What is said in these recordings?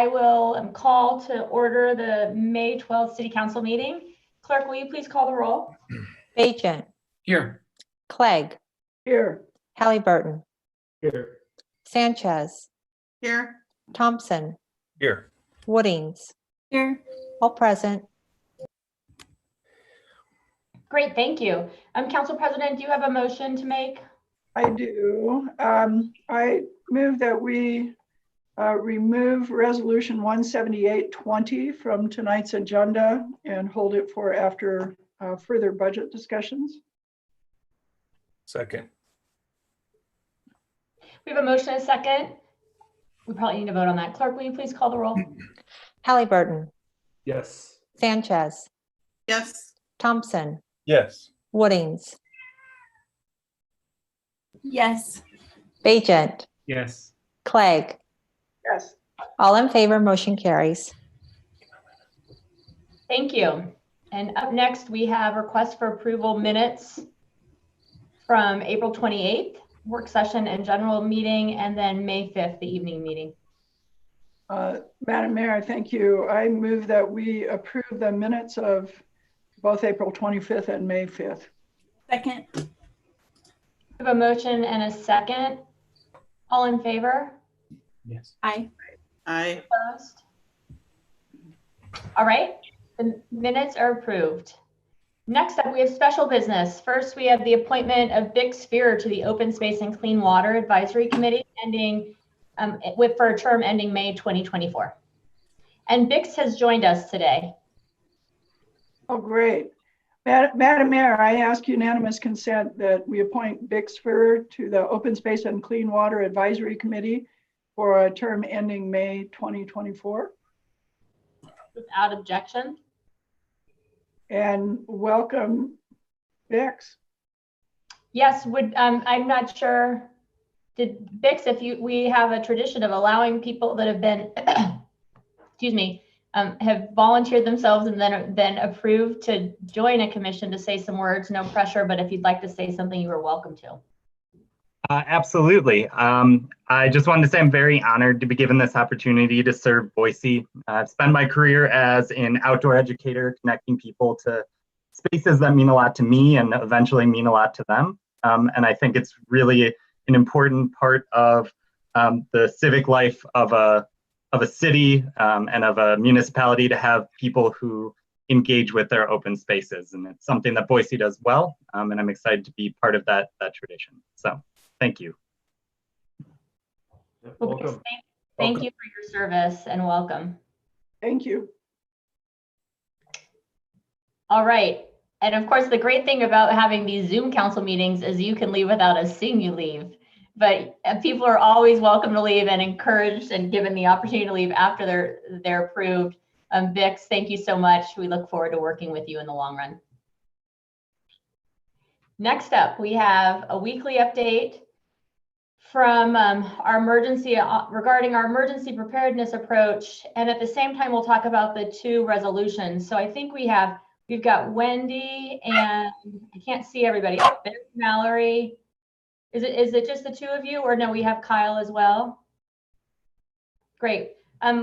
I will call to order the May 12th City Council meeting. Clerk, will you please call the roll? Bajent. Here. Clegg. Here. Halliburton. Here. Sanchez. Here. Thompson. Here. Woodings. Here. All present. Great, thank you. Council President, do you have a motion to make? I do. I move that we remove resolution 17820 from tonight's agenda and hold it for after further budget discussions. Second. We have a motion and a second. We probably need to vote on that. Clerk, will you please call the roll? Halliburton. Yes. Sanchez. Yes. Thompson. Yes. Woodings. Yes. Bajent. Yes. Clegg. Yes. All in favor, motion carries. Thank you. And up next, we have requests for approval minutes from April 28th, work session and general meeting, and then May 5th, the evening meeting. Madam Mayor, thank you. I move that we approve the minutes of both April 25th and May 5th. Second. We have a motion and a second. All in favor? Yes. Aye. Aye. Opposed? All right, the minutes are approved. Next up, we have special business. First, we have the appointment of Vic Spear to the Open Space and Clean Water Advisory Committee, ending for a term ending May 2024. And Bix has joined us today. Oh, great. Madam Mayor, I ask unanimous consent that we appoint Bixfer to the Open Space and Clean Water Advisory Committee for a term ending May 2024. Without objection. And welcome, Bix. Yes, I'm not sure. Did Bix, we have a tradition of allowing people that have been, excuse me, have volunteered themselves and then been approved to join a commission to say some words. No pressure, but if you'd like to say something, you are welcome to. Absolutely. I just wanted to say I'm very honored to be given this opportunity to serve Boise. I've spent my career as an outdoor educator, connecting people to spaces that mean a lot to me and eventually mean a lot to them. And I think it's really an important part of the civic life of a city and of a municipality to have people who engage with their open spaces. And it's something that Boise does well. And I'm excited to be part of that tradition. So thank you. Well, Bix, thank you for your service and welcome. Thank you. All right. And of course, the great thing about having these Zoom council meetings is you can leave without us seeing you leave. But people are always welcome to leave and encouraged and given the opportunity to leave after they're approved. Bix, thank you so much. We look forward to working with you in the long run. Next up, we have a weekly update from our emergency regarding our emergency preparedness approach. And at the same time, we'll talk about the two resolutions. So I think we've got Wendy and I can't see everybody. Oh, there's Mallory. Is it just the two of you, or no, we have Kyle as well? Great.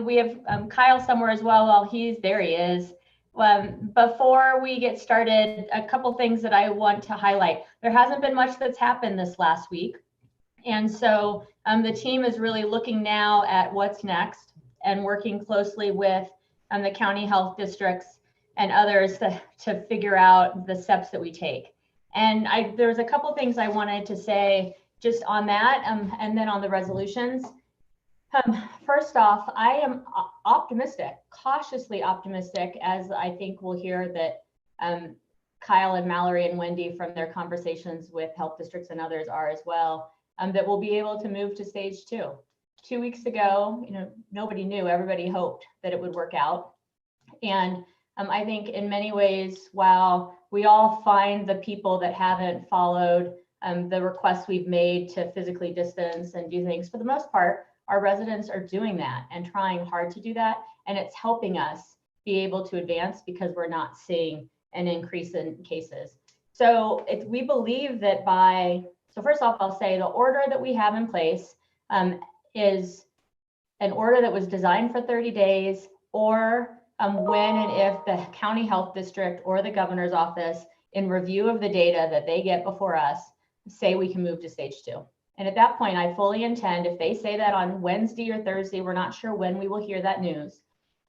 We have Kyle somewhere as well. Well, there he is. Before we get started, a couple things that I want to highlight. There hasn't been much that's happened this last week. And so the team is really looking now at what's next and working closely with the county health districts and others to figure out the steps that we take. And there's a couple things I wanted to say just on that and then on the resolutions. First off, I am optimistic, cautiously optimistic, as I think we'll hear that Kyle and Mallory and Wendy from their conversations with health districts and others are as well, that we'll be able to move to stage 2. 2 weeks ago, nobody knew, everybody hoped that it would work out. And I think in many ways, while we all find the people that haven't followed the requests we've made to physically distance and do things, for the most part, our residents are doing that and trying hard to do that. And it's helping us be able to advance because we're not seeing an increase in cases. So we believe that so first off, I'll say the order that we have in place is an order that was designed for 30 days, or when and if the county health district or the governor's office, in review of the data that they get before us, say we can move to stage 2. And at that point, I fully intend, if they say that on Wednesday or Thursday, we're not sure when we will hear that news.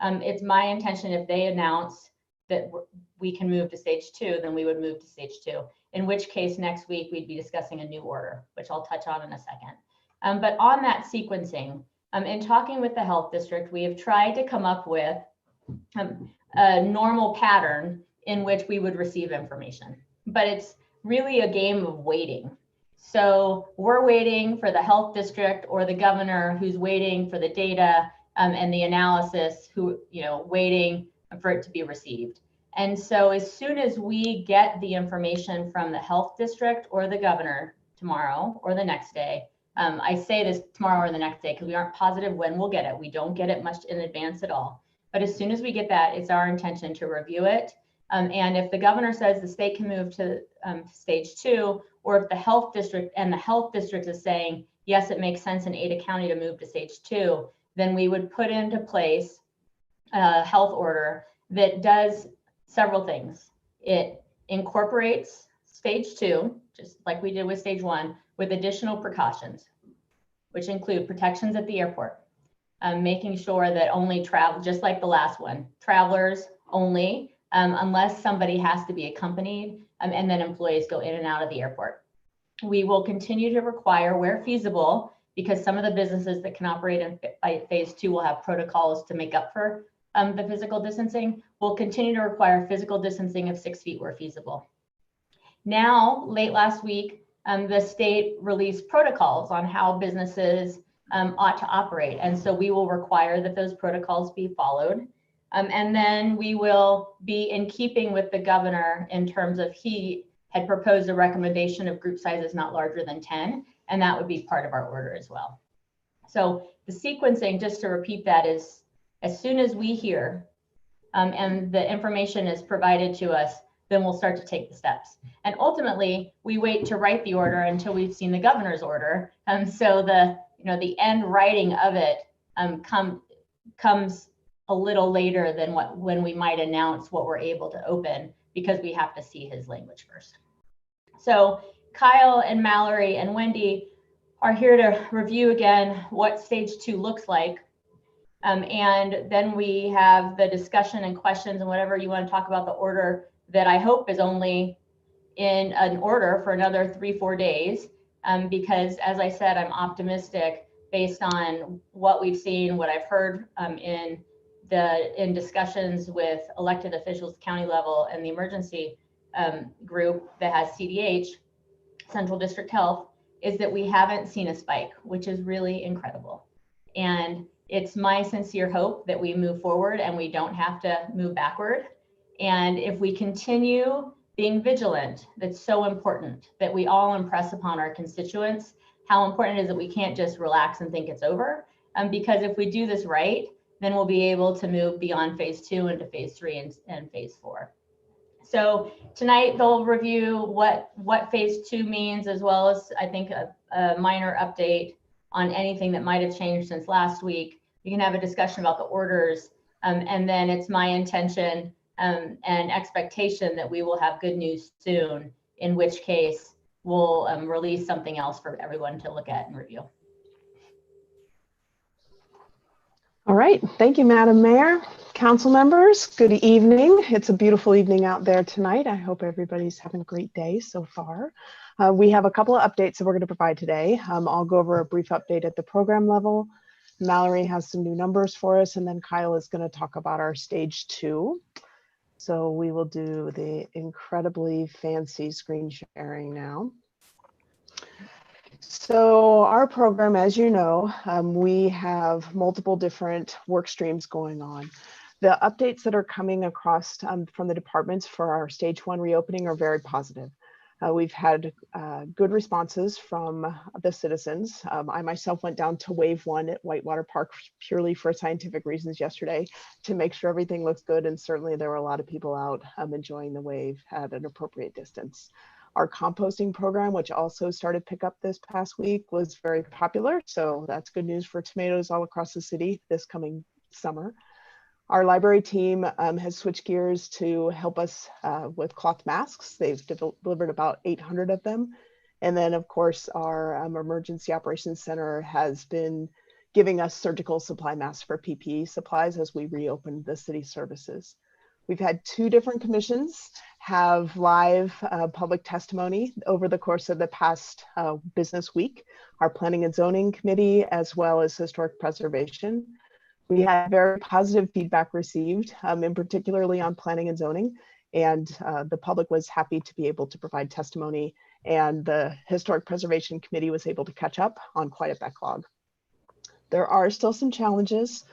It's my intention, if they announce that we can move to stage 2, then we would move to stage 2. In which case, next week, we'd be discussing a new order, which I'll touch on in a second. But on that sequencing, in talking with the health district, we have tried to come up with a normal pattern in which we would receive information. But it's really a game of waiting. So we're waiting for the health district or the governor, who's waiting for the data and the analysis, who, waiting for it to be received. And so as soon as we get the information from the health district or the governor tomorrow or the next day, I say this tomorrow or the next day because we aren't positive when we'll get it. We don't get it much in advance at all. But as soon as we get that, it's our intention to review it. And if the governor says the state can move to stage 2, or if the health district is saying, yes, it makes sense in Ada County to move to stage 2, then we would put into place a health order that does several things. It incorporates stage 2, just like we did with stage 1, with additional precautions, which include protections at the airport, making sure that only travel, just like the last one, travelers only, unless somebody has to be accompanied, and then employees go in and out of the airport. We will continue to require, where feasible, because some of the businesses that can operate in phase 2 will have protocols to make up for the physical distancing. We'll continue to require physical distancing of 6 feet where feasible. Now, late last week, the state released protocols on how businesses ought to operate. And so we will require that those protocols be followed. And then we will be in keeping with the governor in terms of, he had proposed a recommendation of group sizes not larger than 10, and that would be part of our order as well. So the sequencing, just to repeat that, is as soon as we hear and the information is provided to us, then we'll start to take the steps. And ultimately, we wait to write the order until we've seen the governor's order. So the end writing of it comes a little later than when we might announce what we're able to open, because we have to see his language first. So Kyle and Mallory and Wendy are here to review again what stage 2 looks like. And then we have the discussion and questions and whatever you want to talk about the order, that I hope is only in an order for another 3-4 days. Because as I said, I'm optimistic based on what we've seen, what I've heard in discussions with elected officials, county level, and the emergency group that has CDH, Central District Health, is that we haven't seen a spike, which is really incredible. And it's my sincere hope that we move forward and we don't have to move backward. And if we continue being vigilant, that's so important, that we all impress upon our constituents how important it is that we can't just relax and think it's over. Because if we do this right, then we'll be able to move beyond phase 2 into phase 3 and phase 4. So tonight they'll review what phase 2 means, as well as, I think, a minor update on anything that might have changed since last week. We can have a discussion about the orders, and then it's my intention and expectation that we will have good news soon, in which case we'll release something else for everyone to look at and review. All right, thank you, Madam Mayor. Council members, good evening. It's a beautiful evening out there tonight. I hope everybody's having a great day so far. We have a couple of updates that we're going to provide today. I'll go over a brief update at the program level. Mallory has some new numbers for us, and then Kyle is going to talk about our stage 2. So we will do the incredibly fancy screen sharing now. So our program, as you know, we have multiple different work streams going on. The updates that are coming across from the departments for our stage 1 reopening are very positive. We've had good responses from the citizens. I myself went down to wave 1 at Whitewater Park purely for scientific reasons yesterday to make sure everything looks good. And certainly there were a lot of people out enjoying the wave at an appropriate distance. Our composting program, which also started pickup this past week, was very popular. So that's good news for tomatoes all across the city this coming summer. Our library team has switched gears to help us with cloth masks. They've delivered about 800 of them. And then, of course, our Emergency Operations Center has been giving us surgical supply masks for PPE supplies as we reopen the city services. We've had 2 different commissions have live public testimony over the course of the past business week, our Planning and Zoning Committee, as well as Historic Preservation. We had very positive feedback received, in particularly on planning and zoning, and the public was happy to be able to provide testimony, and the Historic Preservation Committee was able to catch up on quite a backlog. There are still some challenges.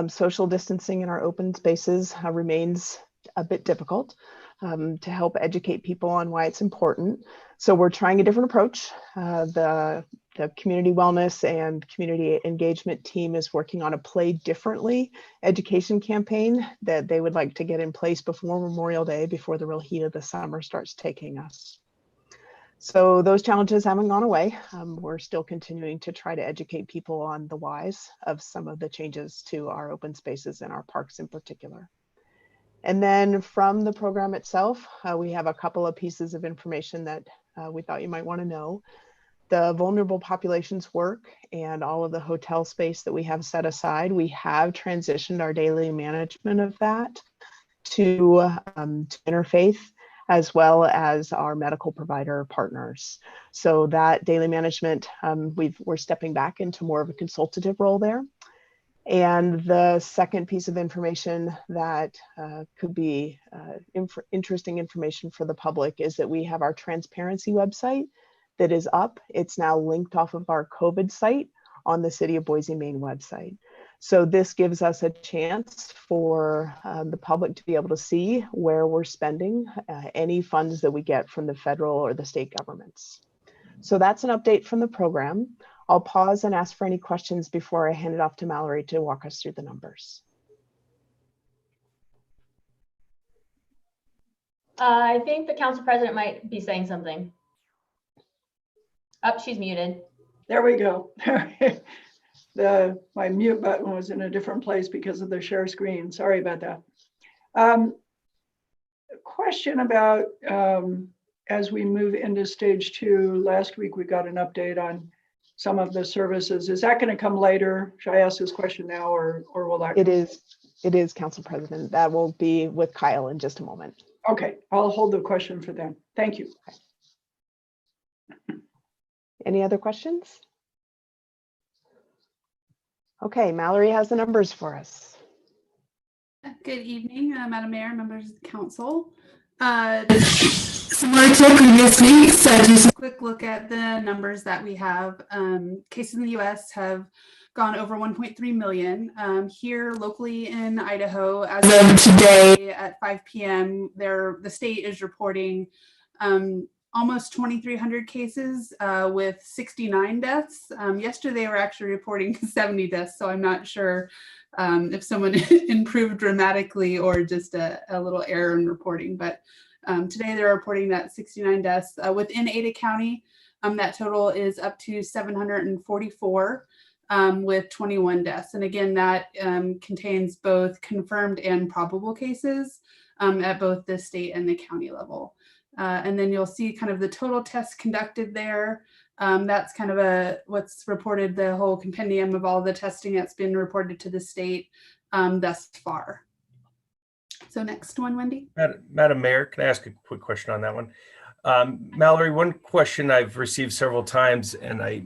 Social distancing in our open spaces remains a bit difficult to help educate people on why it's important. So we're trying a different approach. The community wellness and community engagement team is working on a Play Differently education campaign that they would like to get in place before Memorial Day, before the real heat of the summer starts taking us. So those challenges haven't gone away. We're still continuing to try to educate people on the whys of some of the changes to our open spaces and our parks in particular. And then from the program itself, we have a couple of pieces of information that we thought you might want to know. The vulnerable populations work and all of the hotel space that we have set aside, we have transitioned our daily management of that to interfaith, as well as our medical provider partners. So that daily management, we're stepping back into more of a consultative role there. And the second piece of information that could be interesting information for the public is that we have our transparency website that is up. It's now linked off of our COVID site on the City of Boise, Maine website. So this gives us a chance for the public to be able to see where we're spending any funds that we get from the federal or the state governments. So that's an update from the program. I'll pause and ask for any questions before I hand it off to Mallory to walk us through the numbers. I think the council president might be saying something. Oh, she's muted. There we go. My mute button was in a different place because of the share screen. Sorry about that. A question about as we move into stage 2, last week we got an update on some of the services. Is that going to come later? Should I ask this question now or will that? It is, Council President. That will be with Kyle in just a moment. Okay, I'll hold the question for them. Thank you. Any other questions? Okay, Mallory has the numbers for us. Good evening, Madam Mayor, members of the council. Similar to previous weeks, just a quick look at the numbers that we have. Cases in the U.S. have gone over 1.3 million. Here locally in Idaho, as of today at 5 p.m., the state is reporting almost 2,300 cases with 69 deaths. Yesterday, they were actually reporting 70 deaths, so I'm not sure if someone improved dramatically or just a little error in reporting. But today, they're reporting that 69 deaths. Within Ada County, that total is up to 744 with 21 deaths. And again, that contains both confirmed and probable cases at both the state and the county level. And then you'll see kind of the total tests conducted there. That's kind of what's reported, the whole compendium of all the testing that's been reported to the state thus far. So next one, Wendy. Madam Mayor, can I ask a quick question on that one? Mallory, one question I've received several times, and I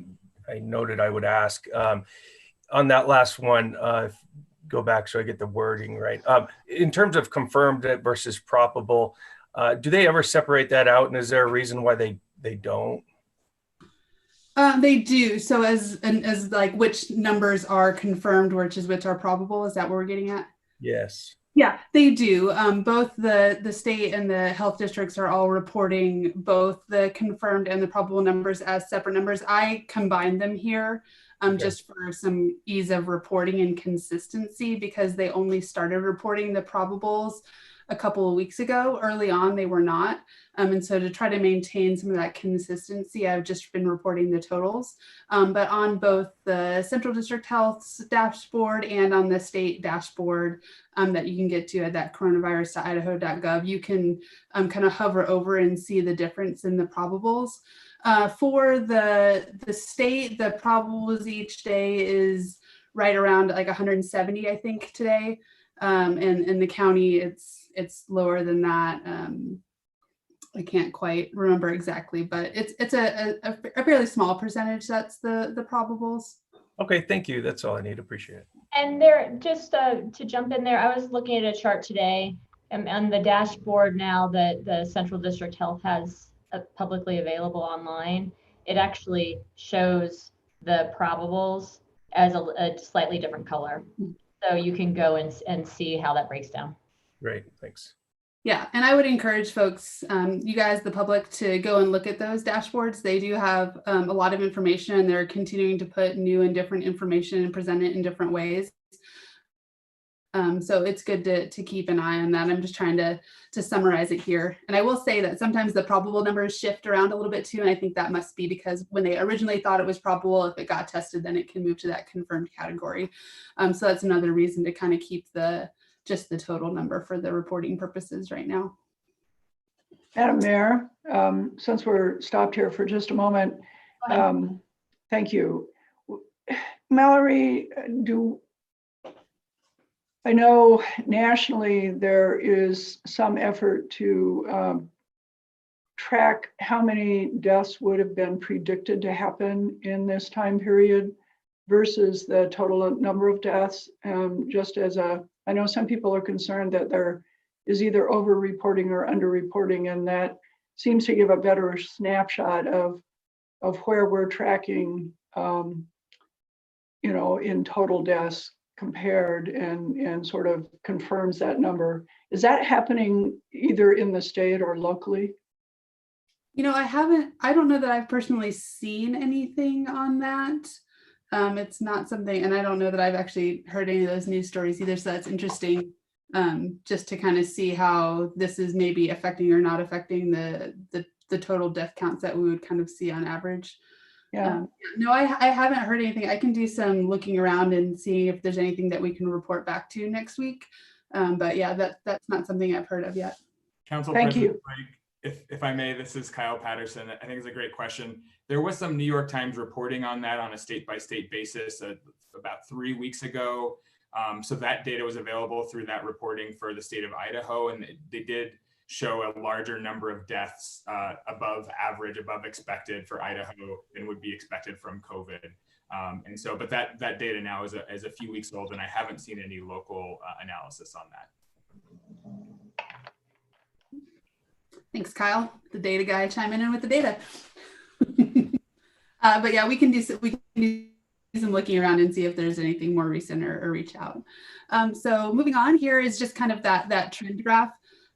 noted I would ask on that last one, go back so I get the wording right. In terms of confirmed versus probable, do they ever separate that out? And is there a reason why they don't? They do. So as like which numbers are confirmed, which are probable, is that what we're getting at? Yes. Yeah, they do. Both the state and the health districts are all reporting both the confirmed and the probable numbers as separate numbers. I combine them here Okay. just for some ease of reporting and consistency, because they only started reporting the probables a couple of weeks ago. Early on, they were not. And so to try to maintain some of that consistency, I've just been reporting the totals. But on both the Central District Health's dashboard and on the state dashboard that you can get to at that coronavirus.idaho.gov, you can kind of hover over and see the difference in the probables. For the state, the probables each day is right around like 170, I think, today. And in the county, it's lower than that. I can't quite remember exactly, but it's a fairly small percentage. That's the probables. Okay, thank you. That's all I need. Appreciate it. And there, just to jump in there, I was looking at a chart today and on the dashboard now that the Central District Health has publicly available online. It actually shows the probables as a slightly different color. So you can go and see how that breaks down. Great, thanks. Yeah, and I would encourage folks, you guys, the public, to go and look at those dashboards. They do have a lot of information, and they're continuing to put new and different information and present it in different ways. So it's good to keep an eye on that. I'm just trying to summarize it here. And I will say that sometimes the probable numbers shift around a little bit too, and I think that must be because when they originally thought it was probable, if it got tested, then it can move to that confirmed category. So that's another reason to kind of keep just the total number for the reporting purposes right now. Madam Mayor, since we're stopped here for just a moment, thank you. Mallory, I know nationally there is some effort to track how many deaths would have been predicted to happen in this time period versus the total number of deaths. I know some people are concerned that there is either over-reporting or under-reporting, and that seems to give a better snapshot of where we're tracking, in total deaths compared, and sort of confirms that number. Is that happening either in the state or locally? I don't know that I've personally seen anything on that. It's not something, and I don't know that I've actually heard any of those news stories either. So that's interesting, just to kind of see how this is maybe affecting or not affecting the total death counts that we would kind of see on average. Yeah. No, I haven't heard anything. I can do some looking around and see if there's anything that we can report back to next week. But yeah, that's not something I've heard of yet. Council Thank President you. Blake, if I may, this is Kyle Patterson. I think it's a great question. There was some New York Times reporting on that on a state-by-state basis about 3 weeks ago. So that data was available through that reporting for the state of Idaho, and they did show a larger number of deaths above average, above expected for Idaho than would be expected from COVID. But that data now is a few weeks old, and I haven't seen any local analysis on that. Thanks, Kyle, the data guy, chiming in with the data. But yeah, we can do some looking around and see if there's anything more recent or reach out. So moving on, here is just kind of that trend graph.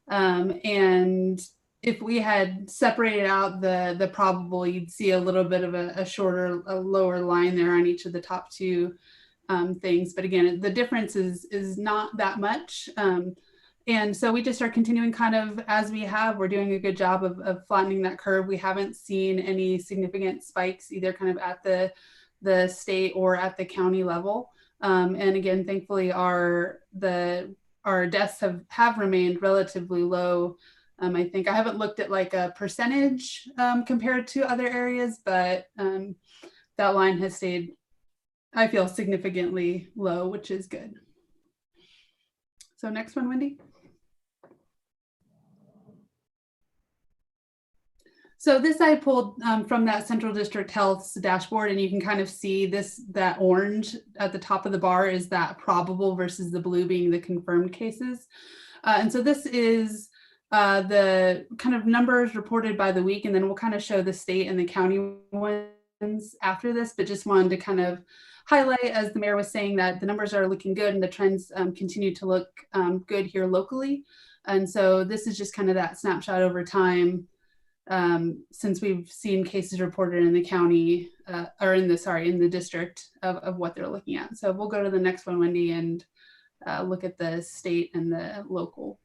And if we had separated out the probable, you'd see a little bit of a lower line there on each of the top two things. But again, the difference is not that much. And so we just are continuing kind of as we're doing a good job of flattening that curve. We haven't seen any significant spikes either kind of at the state or at the county level. And again, thankfully our deaths have remained relatively low. I think I haven't looked at like a percentage compared to other areas, but that line has stayed, I feel, significantly low, which is good. So next one, Wendy. So this I pulled from that Central District Health's dashboard, and you can kind of see that orange at the top of the bar is that probable versus the blue being the confirmed cases. And so this is the kind of numbers reported by the week, and then we'll kind of show the state and the county ones after this, but just wanted to kind of highlight, as the mayor was saying, that the numbers are looking good and the trends continue to look good here locally. And so this is just kind of that snapshot over time since we've seen cases reported in the county or in the district of what they're looking at. So we'll go to the next one, Wendy, and look at the state and the local.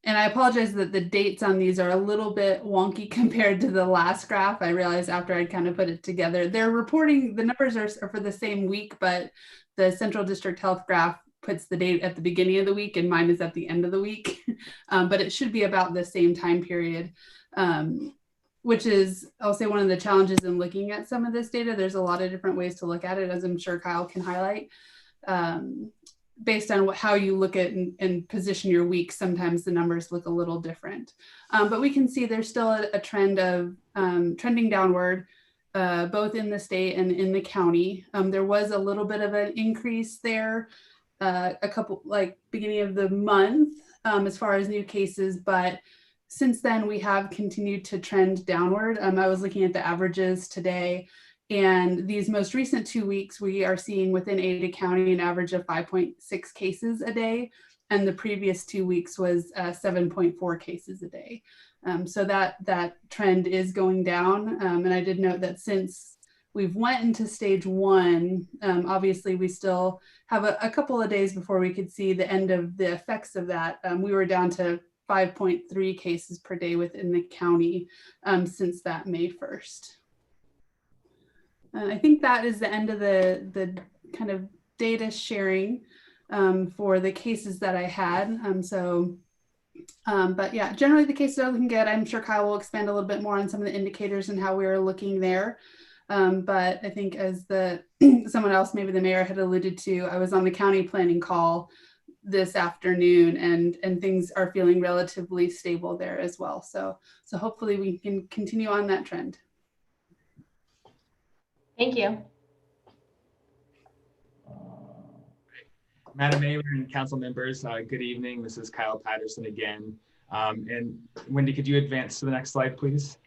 And I apologize that the dates on these are a little bit wonky compared to the last graph. I realized after I'd kind of put it together, they're reporting, the numbers are for the same week, but the Central District Health graph puts the date at the beginning of the week and mine is at the end of the week. But it should be about the same time period, which is, I'll say, one of the challenges in looking at some of this data. There's a lot of different ways to look at it, as I'm sure Kyle can highlight. Based on how you look at and position your weeks, sometimes the numbers look a little different. But we can see there's still a trend of trending downward, both in the state and in the county. There was a little bit of an increase there, a couple, like beginning of the month, as far as new cases, but since then we have continued to trend downward. I was looking at the averages today, and these most recent 2 weeks, we are seeing within Ada County an average of 5.6 cases a day. And the previous 2 weeks was 7.4 cases a day. So that trend is going down. And I did note that since we've went into stage 1, obviously we still have a couple of days before we could see the end of the effects of that. We were down to 5.3 cases per day within the county since that May 1st. I think that is the end of the kind of data sharing for the cases that I had. But yeah, generally the cases are looking good. I'm sure Kyle will expand a little bit more on some of the indicators and how we are looking there. But I think as someone else, maybe the mayor had alluded to, I was on the county planning call this afternoon and things are feeling relatively stable there as well. So hopefully we can continue on that trend. Thank you. Madam Mayor and council members, good evening. This is Kyle Patterson again. And Wendy, could you advance to the next slide, please?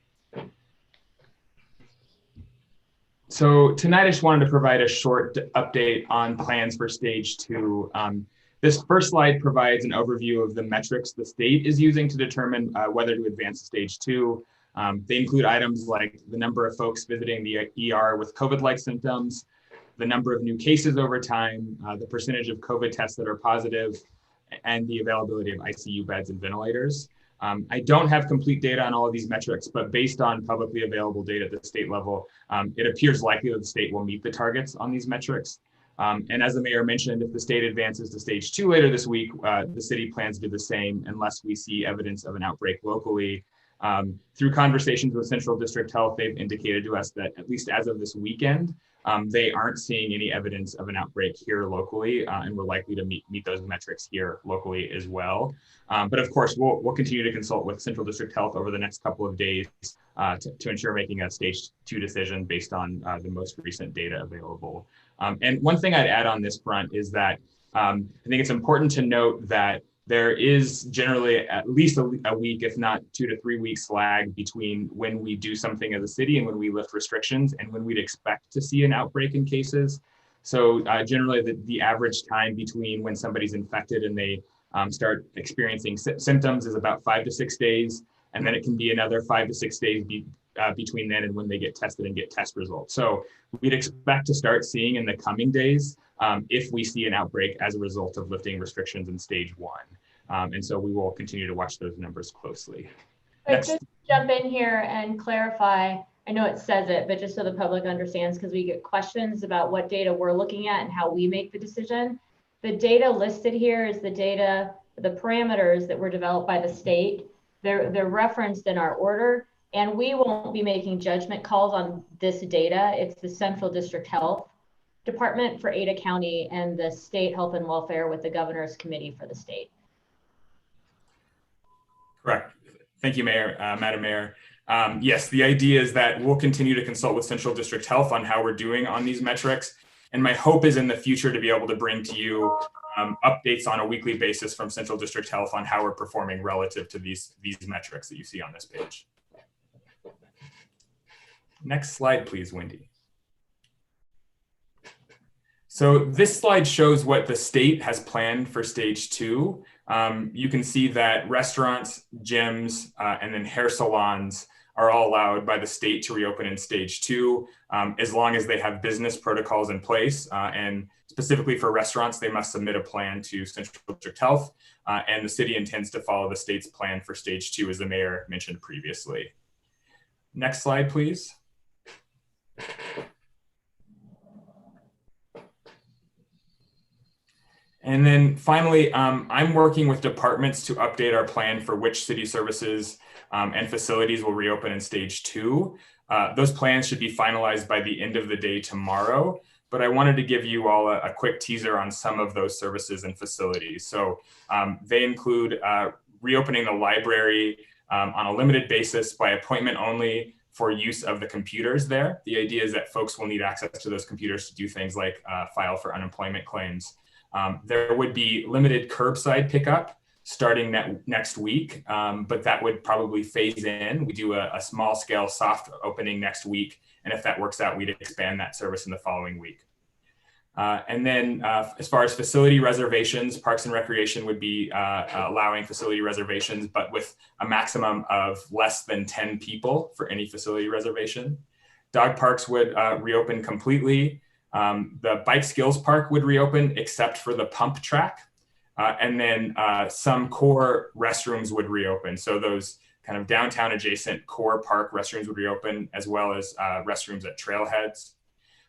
So tonight I just wanted to provide a short update on plans for stage 2. This first slide provides an overview of the metrics the state is using to determine whether to advance to stage 2. They include items like the number of folks visiting the ER with COVID-like symptoms, the number of new cases over time, the percentage of COVID tests that are positive, and the availability of ICU beds and ventilators. I don't have complete data on all of these metrics, but based on publicly available data at the state level, it appears likely that the state will meet the targets on these metrics. And as the mayor mentioned, if the state advances to stage 2 later this week, the city plans to do the same unless we see evidence of an outbreak locally. Through conversations with Central District Health, they've indicated to us that at least as of this weekend, they aren't seeing any evidence of an outbreak here locally, and we're likely to meet those metrics here locally as well. But of course, we'll continue to consult with Central District Health over the next couple of days to ensure making a stage 2 decision based on the most recent data available. And one thing I'd add on this front is that I think it's important to note that there is generally at least a week, if not 2 to 3 weeks lag between when we do something as a city and when we lift restrictions and when we'd expect to see an outbreak in cases. So generally the average time between when somebody's infected and they start experiencing symptoms is about 5 to 6 days. And then it can be another 5 to 6 days between then and when they get tested and get test results. So we'd expect to start seeing in the coming days if we see an outbreak as a result of lifting restrictions in stage 1. And so we will continue to watch those numbers closely. Just jump in here and clarify. I know it says it, but just so the public understands, because we get questions about what data we're looking at and how we make the decision. The data listed here is the data, the parameters that were developed by the state. They're referenced in our order, and we won't be making judgment calls on this data. It's the Central District Health Department for Ada County and the State Health and Welfare with the Governor's Committee for the state. Correct. Thank you, Mayor, Madam Mayor. Yes, the idea is that we'll continue to consult with Central District Health on how we're doing on these metrics. And my hope is in the future to be able to bring to you updates on a weekly basis from Central District Health on how we're performing relative to these metrics that you see on this page. Next slide, please, Wendy. So this slide shows what the state has planned for stage 2. You can see that restaurants, gyms, and then hair salons are all allowed by the state to reopen in stage 2, as long as they have business protocols in place. And specifically for restaurants, they must submit a plan to Central District Health, and the city intends to follow the state's plan for stage 2, as the mayor mentioned previously. Next slide, please. And then finally, I'm working with departments to update our plan for which city services and facilities will reopen in stage 2. Those plans should be finalized by the end of the day tomorrow, but I wanted to give you all a quick teaser on some of those services and facilities. So they include reopening the library on a limited basis by appointment only for use of the computers there. The idea is that folks will need access to those computers to do things like file for unemployment claims. There would be limited curbside pickup starting next week, but that would probably phase in. We do a small scale soft opening next week, and if that works out, we'd expand that service in the following week. And then as far as facility reservations, Parks and Recreation would be allowing facility reservations, but with a maximum of less than 10 people for any facility reservation. Dog parks would reopen completely. The Bike Skills Park would reopen except for the pump track. And then some core restrooms would reopen. So those kind of downtown adjacent core park restrooms would reopen, as well as restrooms at trailheads.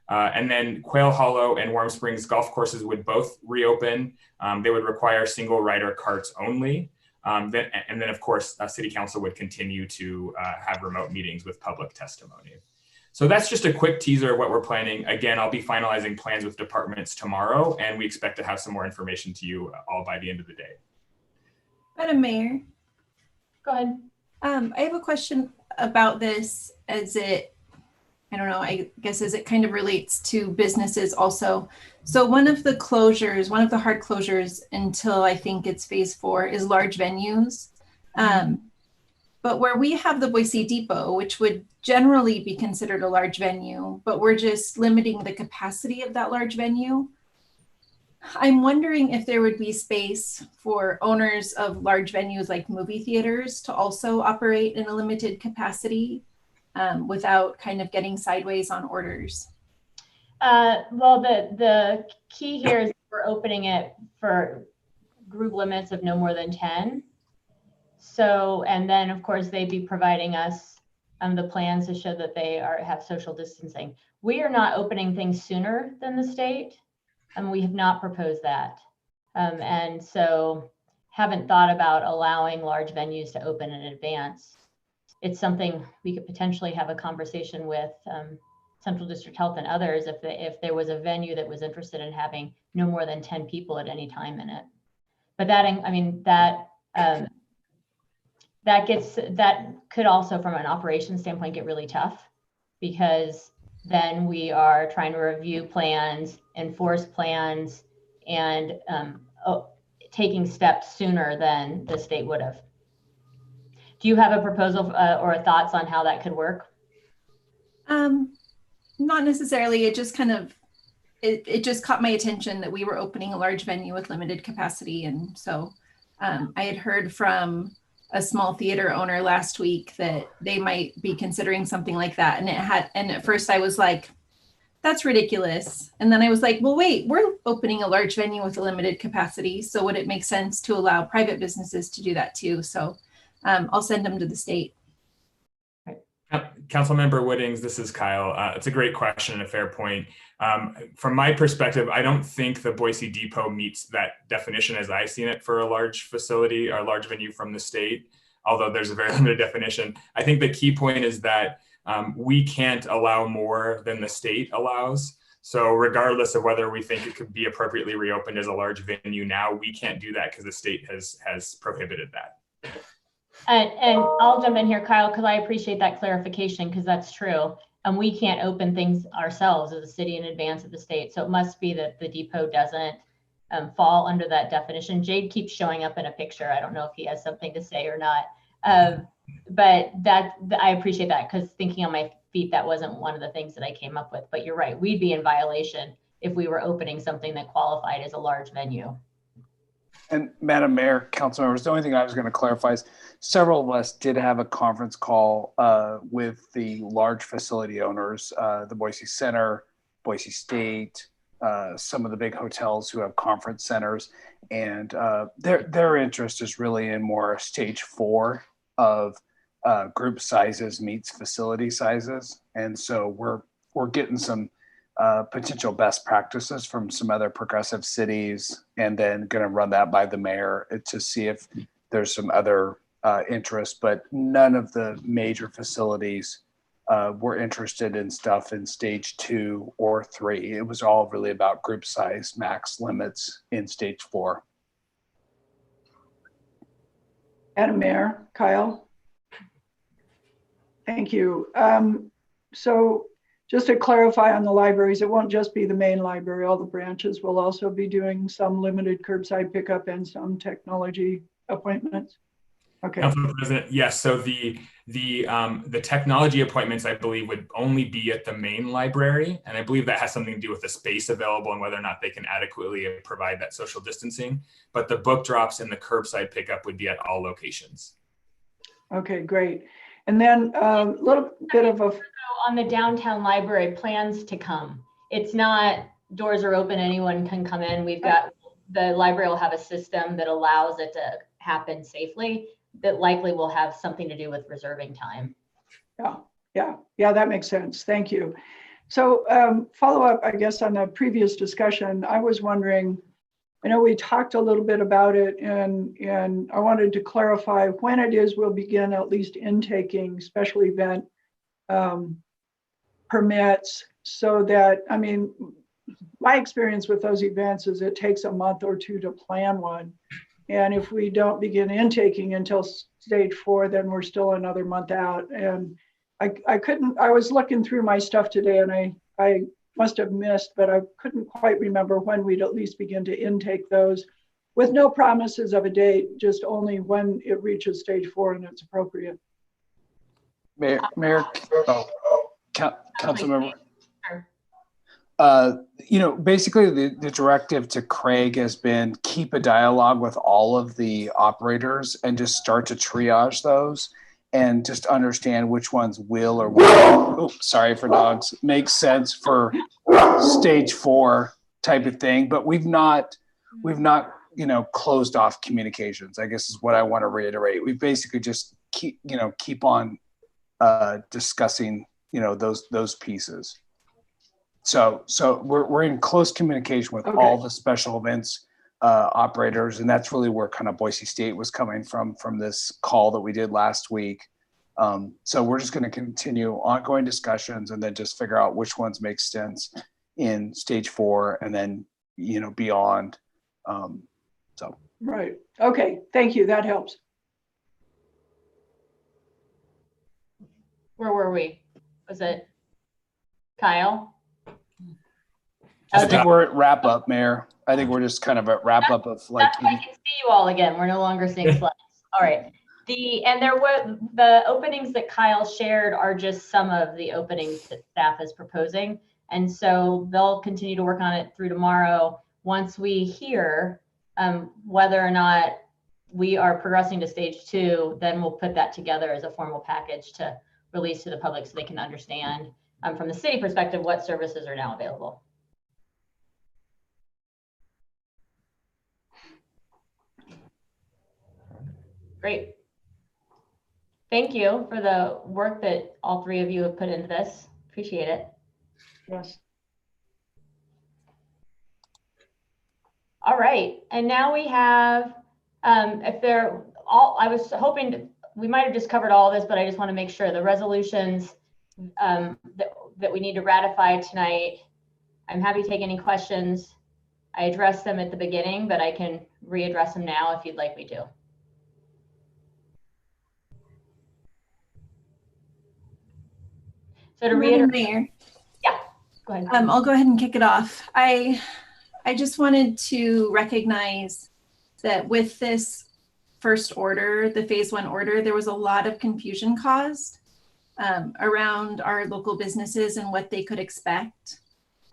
And then Quail Hollow and Warm Springs golf courses would both reopen. They would require single rider carts only. And then of course, City Council would continue to have remote meetings with public testimony. So that's just a quick teaser of what we're planning. Again, I'll be finalizing plans with departments tomorrow, and we expect to have some more information to you all by the end of the day. Madam Mayor. Go ahead. I have a question about this as it, I don't know, I guess as it kind of relates to businesses also. So one of the closures, one of the hard closures until I think it's phase 4 is large venues. But where we have the Boise Depot, which would generally be considered a large venue, but we're just limiting the capacity of that large venue. I'm wondering if there would be space for owners of large venues like movie theaters to also operate in a limited capacity without kind of getting sideways on orders. Well, the key here is we're opening it for group limits of no more than 10. So, and then of course they'd be providing us the plans to show that they have social distancing. We are not opening things sooner than the state, and we have not proposed that. And so haven't thought about allowing large venues to open in advance. It's something we could potentially have a conversation with Central District Health and others if there was a venue that was interested in having no more than 10 people at any time in it. But that, I mean, that could also from an operations standpoint get really tough, because then we are trying to review plans, enforce plans, and taking steps sooner than the state would have. Do you have a proposal or thoughts on how that could work? Not necessarily. It just kind of, it just caught my attention that we were opening a large venue with limited capacity. And so I had heard from a small theater owner last week that they might be considering something like that. And at first I was like, that's ridiculous. And then I was like, well, wait, we're opening a large venue with a limited capacity. So would it make sense to allow private businesses to do that too? So I'll send them to the state. Councilmember Whittings, this is Kyle. It's a great question and a fair point. From my perspective, I don't think the Boise Depot meets that definition as I've seen it for a large facility or a large venue from the state, although there's a very limited definition. I think the key point is that we can't allow more than the state allows. So regardless of whether we think it could be appropriately reopened as a large venue now, we can't do that because the state has prohibited that. And I'll jump in here, Kyle, because I appreciate that clarification, because that's true. And we can't open things ourselves as a city in advance of the state. So it must be that the depot doesn't fall under that definition. Jade keeps showing up in a picture. I don't know if he has something to say or not. But I appreciate that, because thinking on my feet, that wasn't one of the things that I came up with. But you're right, we'd be in violation if we were opening something that qualified as a large venue. And Madam Mayor, council members, the only thing I was going to clarify is several of us did have a conference call with the large facility owners, the Boise Center, Boise State, some of the big hotels who have conference centers, and their interest is really in more stage 4 of group sizes meets facility sizes, and so we're getting some potential best practices from some other progressive cities, and then going to run that by the mayor to see if there's some other interest. But none of the major facilities were interested in stuff in stage 2 or 3. It was all really about group size max limits in stage 4. Madam Mayor, Kyle. Thank you. So just to clarify on the libraries, it won't just be the main library. All the branches will also be doing some limited curbside pickup and some technology appointments. Okay. Council President, yes. So the technology appointments, I believe, would only be at the main library, and I believe that has something to do with the space available and whether or not they can adequately provide that social distancing. But the book drops and the curbside pickup would be at all locations. Okay, great. And then a little bit of a on the downtown library plans to come. It's not doors are open, anyone can come in. We've got the library will have a system that allows it to happen safely. That likely will have something to do with reserving time. Yeah, that makes sense. Thank you. So follow up, I guess, on the previous discussion. I was wondering, I know we talked a little bit about it, and I wanted to clarify when it is we'll begin at least intaking special event permits, so that, I mean, my experience with those events is it takes a month or two to plan one. And if we don't begin intaking until stage 4, then we're still another month out. And I was looking through my stuff today, and I must have missed, but I couldn't quite remember when we'd at least begin to intake those, with no promises of a date, just only when it reaches stage 4 and it's appropriate. Mayor, council member. Basically the directive to Craig has been keep a dialogue with all of the operators and just start to triage those and just understand which ones will or won't, sorry for dogs, make sense for stage 4 type of thing. But we've not, closed off communications, I guess is what I want to reiterate. We basically just keep on discussing, those pieces. So we're in close communication with all the special events operators, and that's really where kind of Boise State was coming from this call that we did last week. So we're just going to continue ongoing discussions and then just figure out which ones make sense in stage 4 and then beyond. Right. Okay. Thank you. That helps. Where were we? Was it Kyle? I think we're at wrap up, Mayor. I think we're just kind of at wrap up of like. I can see you all again. We're no longer seeing slides. All right. There were the openings that Kyle shared are just some of the openings that staff is proposing. And so they'll continue to work on it through tomorrow. Once we hear whether or not we are progressing to stage 2, then we'll put that together as a formal package to release to the public so they can understand from the city perspective what services are now available. Great. Thank you for the work that all 3 of you have put into this. Appreciate it. Yes. All right, and now we have, I was hoping we might have just covered all of this, but I just want to make sure the resolutions that we need to ratify tonight. I'm happy to take any questions. I addressed them at the beginning, but I can readdress them now if you'd like me to. So to reiterate, Mayor, yeah, go ahead. I'll go ahead and kick it off. I just wanted to recognize that with this first order, the phase 1 order, there was a lot of confusion caused around our local businesses and what they could expect.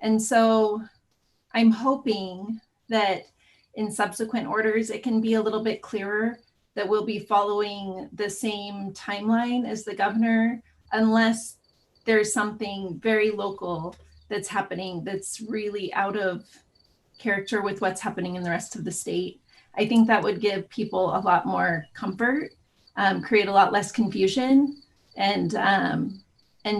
And so I'm hoping that in subsequent orders, it can be a little bit clearer that we'll be following the same timeline as the governor, unless there's something very local that's happening that's really out of character with what's happening in the rest of the state. I think that would give people a lot more comfort, create a lot less confusion, and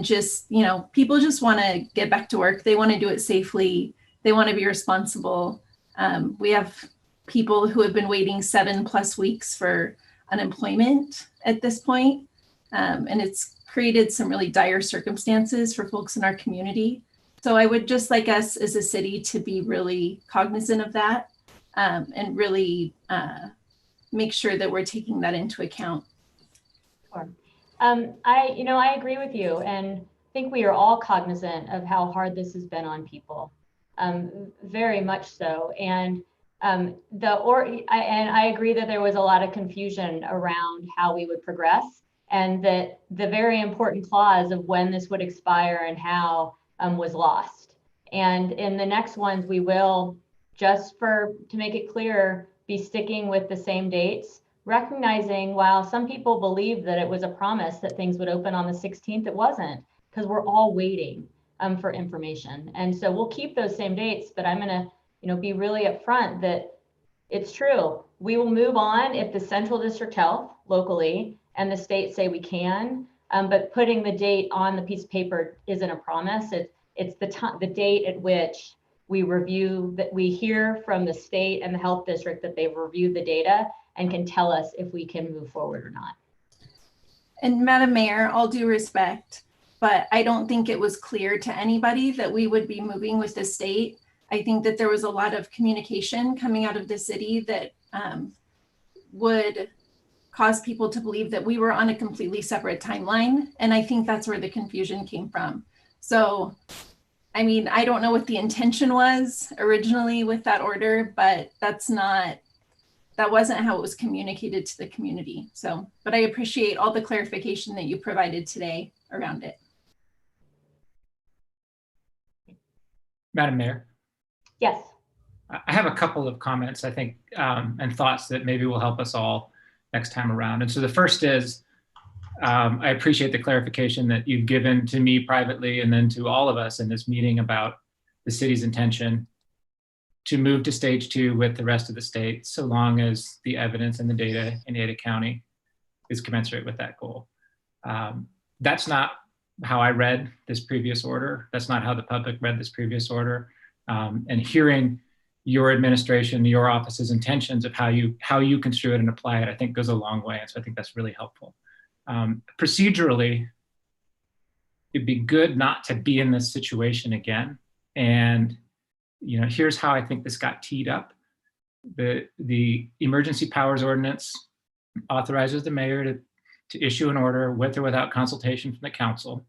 just, you know, people just want to get back to work. They want to do it safely. They want to be responsible. We have people who have been waiting 7+ weeks for unemployment at this point, and it's created some really dire circumstances for folks in our community. So I would just like us as a city to be really cognizant of that, and really make sure that we're taking that into account. Sure. I agree with you, and think we are all cognizant of how hard this has been on people, very much so. And I agree that there was a lot of confusion around how we would progress, and that the very important clause of when this would expire and how was lost. And in the next ones, we will, just to make it clear, be sticking with the same dates, recognizing while some people believe that it was a promise that things would open on the 16th, it wasn't, because we're all waiting for information. And so we'll keep those same dates, but I'm going to be really upfront that it's true. We will move on if the Central District Health locally and the state say we can, but putting the date on the piece of paper isn't a promise. It's the date at which we review, that we hear from the state and the health district that they've reviewed the data and can tell us if we can move forward or not. And Madam Mayor, all due respect, but I don't think it was clear to anybody that we would be moving with the state. I think that there was a lot of communication coming out of the city that would cause people to believe that we were on a completely separate timeline. And I think that's where the confusion came from. So, I mean, I don't know what the intention was originally with that order, but that wasn't how it was communicated to the community. So, but I appreciate all the clarification that you provided today around it. Madam Mayor. Yes. I have a couple of comments, I think, and thoughts that maybe will help us all next time around. And so the first is, I appreciate the clarification that you've given to me privately and then to all of us in this meeting about the city's intention to move to stage 2 with the rest of the state, so long as the evidence and the data in Ada County is commensurate with that goal. That's not how I read this previous order. That's not how the public read this previous order. And hearing your administration, your office's intentions of how you construe it and apply it, I think goes a long way. And so I think that's really helpful. Procedurally, it'd be good not to be in this situation again. And here's how I think this got teed up. The emergency powers ordinance authorizes the mayor to issue an order with or without consultation from the council.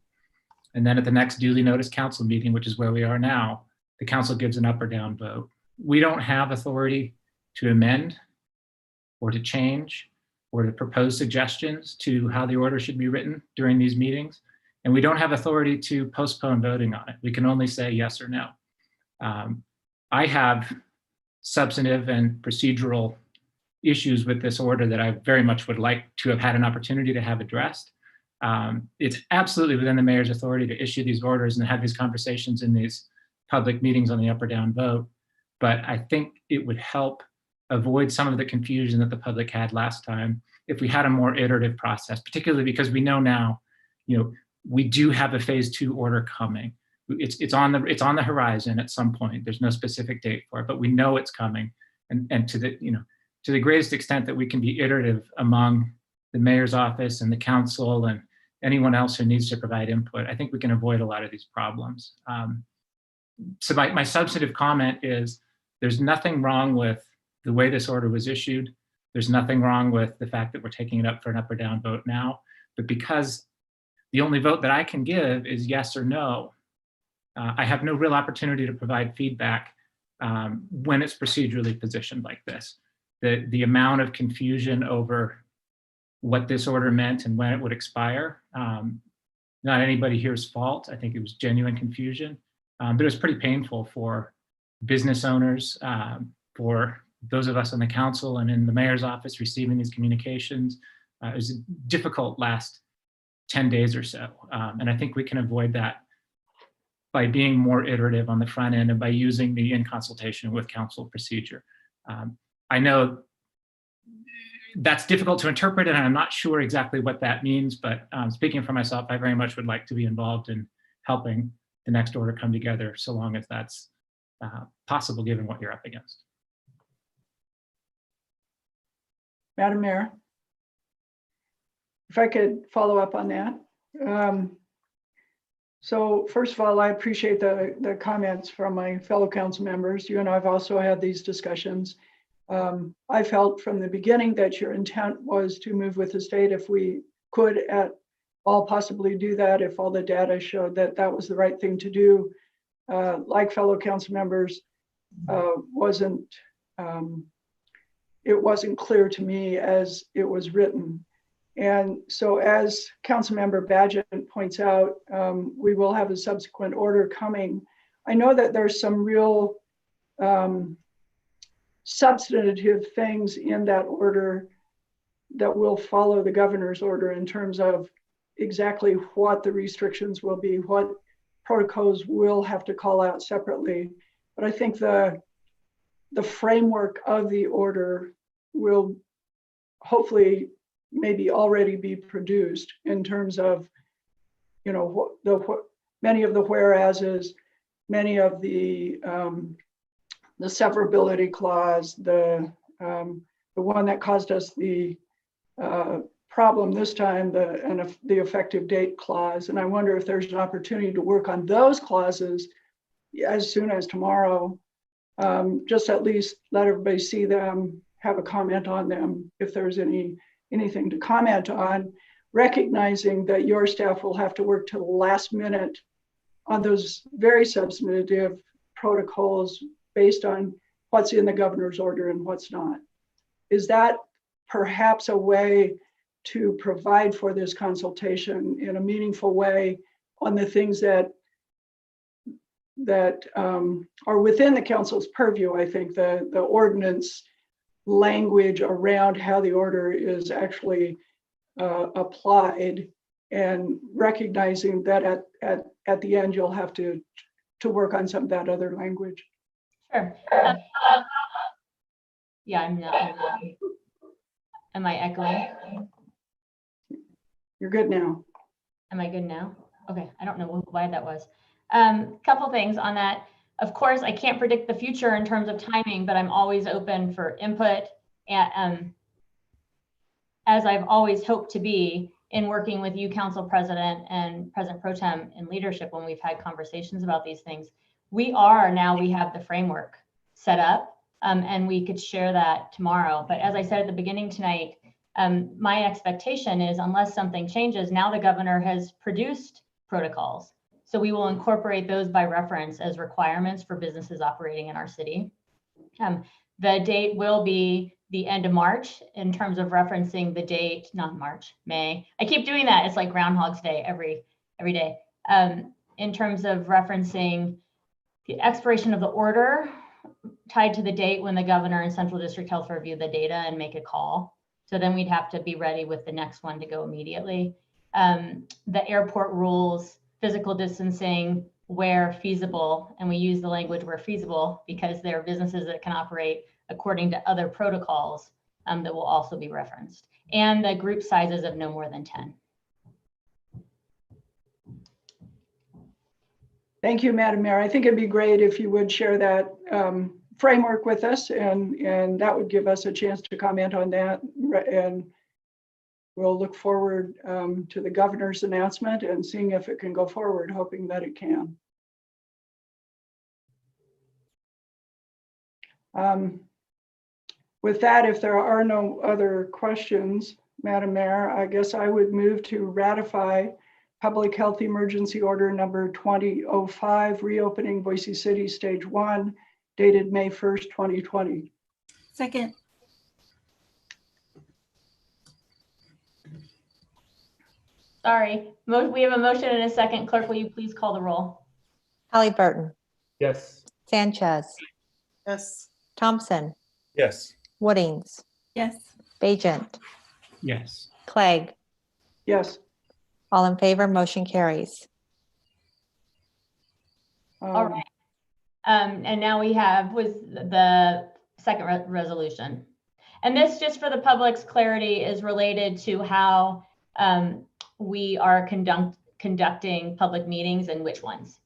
And then at the next duly noticed council meeting, which is where we are now, the council gives an up or down vote. We don't have authority to amend or to change or to propose suggestions to how the order should be written during these meetings. And we don't have authority to postpone voting on it. We can only say yes or no. I have substantive and procedural issues with this order that I very much would like to have had an opportunity to have addressed. It's absolutely within the mayor's authority to issue these orders and have these conversations in these public meetings on the up or down vote. But I think it would help avoid some of the confusion that the public had last time if we had a more iterative process, particularly because we know now, we do have a phase 2 order coming. It's on the horizon at some point. There's no specific date for it, but we know it's coming. And to the greatest extent that we can be iterative among the mayor's office and the council and anyone else who needs to provide input, I think we can avoid a lot of these problems. So my substantive comment is there's nothing wrong with the way this order was issued. There's nothing wrong with the fact that we're taking it up for an up or down vote now. But because the only vote that I can give is yes or no, I have no real opportunity to provide feedback when it's procedurally positioned like this. The amount of confusion over what this order meant and when it would expire, not anybody here's fault. I think it was genuine confusion, but it was pretty painful for business owners, for those of us on the council and in the mayor's office receiving these communications. It was a difficult last 10 days or so. And I think we can avoid that by being more iterative on the front end and by using the in consultation with council procedure. I know that's difficult to interpret, and I'm not sure exactly what that means, but speaking for myself, I very much would like to be involved in helping the next order come together, so long as that's possible given what you're up against. Madam Mayor, if I could follow up on that. So first of all, I appreciate the comments from my fellow council members. You and I have also had these discussions. I felt from the beginning that your intent was to move with the state if we could at all possibly do that, if all the data showed that that was the right thing to do. Like fellow council members, it wasn't clear to me as it was written. And so as Councilmember Badgett points out, we will have a subsequent order coming. I know that there's some real substantive things in that order that will follow the governor's order in terms of exactly what the restrictions will be, what protocols will have to call out separately. But I think the framework of the order will hopefully maybe already be produced in terms of, you know, many of the whereases, many of the severability clause, the one that caused us the problem this time, the effective date clause. And I wonder if there's an opportunity to work on those clauses as soon as tomorrow. Just at least let everybody see them, have a comment on them if there's anything to comment on, recognizing that your staff will have to work to the last minute on those very substantive protocols based on what's in the governor's order and what's not. Is that perhaps a way to provide for this consultation in a meaningful way on the things that are within the council's purview? I think the ordinance language around how the order is actually applied, and recognizing that at the end you'll have to work on some of that other language. Sure. Yeah, I'm not. Am I echoing? You're good now. Am I good now? Okay, I don't know why that was. Couple things on that. Of course, I can't predict the future in terms of timing, but I'm always open for input, and as I've always hoped to be in working with you, Council President and President Pro Tem in leadership when we've had conversations about these things. We have the framework set up, and we could share that tomorrow. But as I said at the beginning tonight, my expectation is unless something changes, now the governor has produced protocols. So we will incorporate those by reference as requirements for businesses operating in our city. The date will be the end of March in terms of referencing the date, not March, May. I keep doing that. It's like Groundhog's Day every day. In terms of referencing the expiration of the order tied to the date when the governor and Central District Health review the data and make a call. So then we'd have to be ready with the next one to go immediately. The airport rules, physical distancing where feasible, and we use the language where feasible because there are businesses that can operate according to other protocols that will also be referenced, and the group sizes of no more than 10. Thank you, Madam Mayor. I think it'd be great if you would share that framework with us, and that would give us a chance to comment on that. And we'll look forward to the governor's announcement and seeing if it can go forward, hoping that it can. With that, if there are no other questions, Madam Mayor, I guess I would move to ratify Public Health Emergency Order number 2005, reopening Boise City Stage 1, dated May 1st, 2020. Second. Sorry, we have a motion and a second. Clerk, will you please call the roll? Halliburton, Yes. Sanchez, Yes. Thompson, Yes. Woodings, Yes. Bajent, Yes. Clegg. Yes. All in favor, motion carries. All right. And now we have was the second resolution. And this, just for the public's clarity, is related to how we are conducting public meetings and which ones.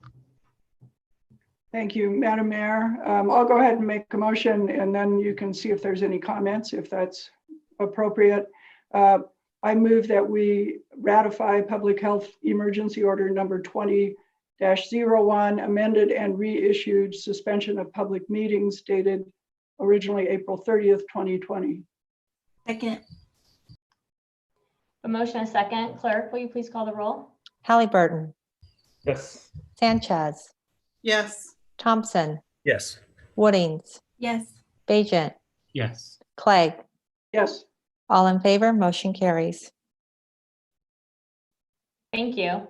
Thank you, Madam Mayor. I'll go ahead and make a motion, and then you can see if there's any comments, if that's appropriate. I move that we ratify Public Health Emergency Order number 20-01, amended and reissued suspension of public meetings dated originally April 30th, 2020. Second. A motion, a second. Clerk, will you please call the roll? Halliburton, Yes. Sanchez, Yes. Thompson, Yes. Woodings, Yes. Bajent, Yes. Clegg. Yes. All in favor, motion carries. Thank you.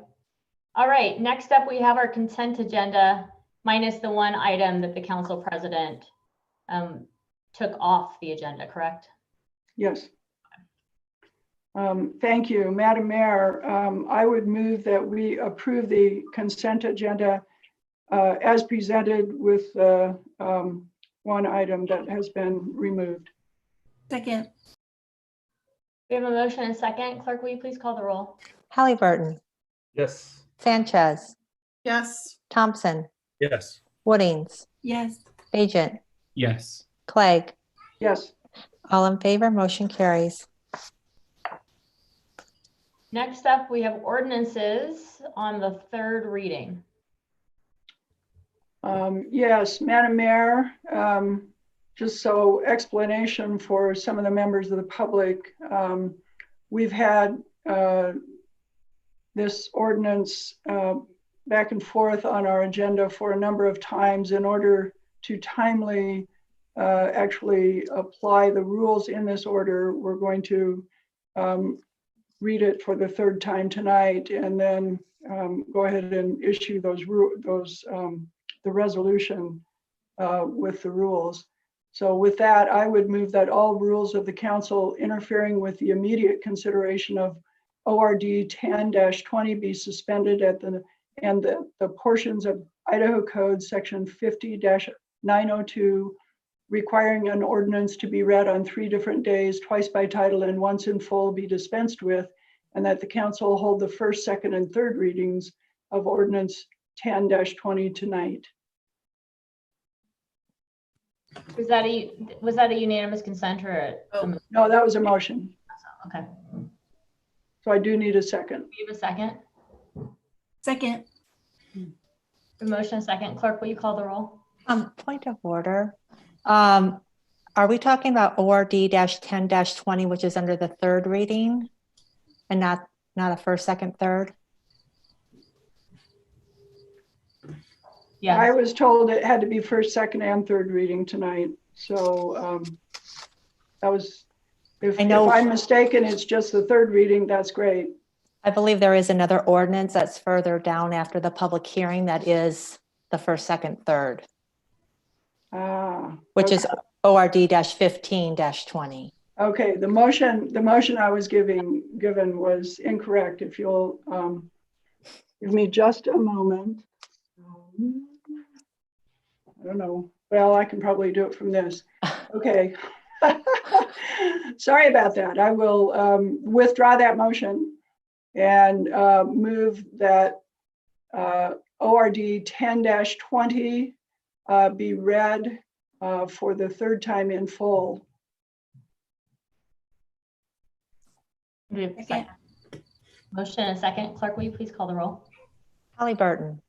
All right, next up, we have our consent agenda minus the one item that the council president took off the agenda, correct? Yes. Thank you, Madam Mayor. I would move that we approve the consent agenda as presented with one item that has been removed. Second. We have a motion and a second. Clerk, will you please call the roll? Halliburton, Yes. Sanchez, Yes. Thompson, Yes. Woodings, Yes. Bajent, Yes. Clegg. Yes. All in favor, motion carries. Next up, we have ordinances on the third reading. Yes, Madam Mayor, just so explanation for some of the members of the public, we've had this ordinance back and forth on our agenda for a number of times in order to timely actually apply the rules in this order. We're going to read it for the third time tonight and then go ahead and issue the resolution with the rules. So with that, I would move that all rules of the council interfering with the immediate consideration of ORD 10-20 be suspended and the portions of Idaho Code section 50-902 requiring an ordinance to be read on 3 different days, twice by title and once in full, be dispensed with, and that the council hold the first, second, and third readings of ordinance 10-20 tonight. Was that a unanimous consent or No, that was a motion. okay? So I do need a second. We have a second. Second. The motion, second. Clerk, will you call the roll? Point of order. Are we talking about ORD-10-20, which is under the third reading and not a first, second, third? Yes. I was told it had to be first, second, and third reading tonight. So that was, if I'm mistaken, it's just the third reading, that's great. I believe there is another ordinance that's further down after the public hearing that is the first, second, third, which is ORD-15-20. Okay, the motion I was given was incorrect. If you'll give me just a moment. I don't know. Well, I can probably do it from this. Okay. Sorry about that. I will withdraw that motion and move that ORD 10-20 be read for the third time in full. Second. Motion and second. Clerk, will you please call the roll? Halliburton,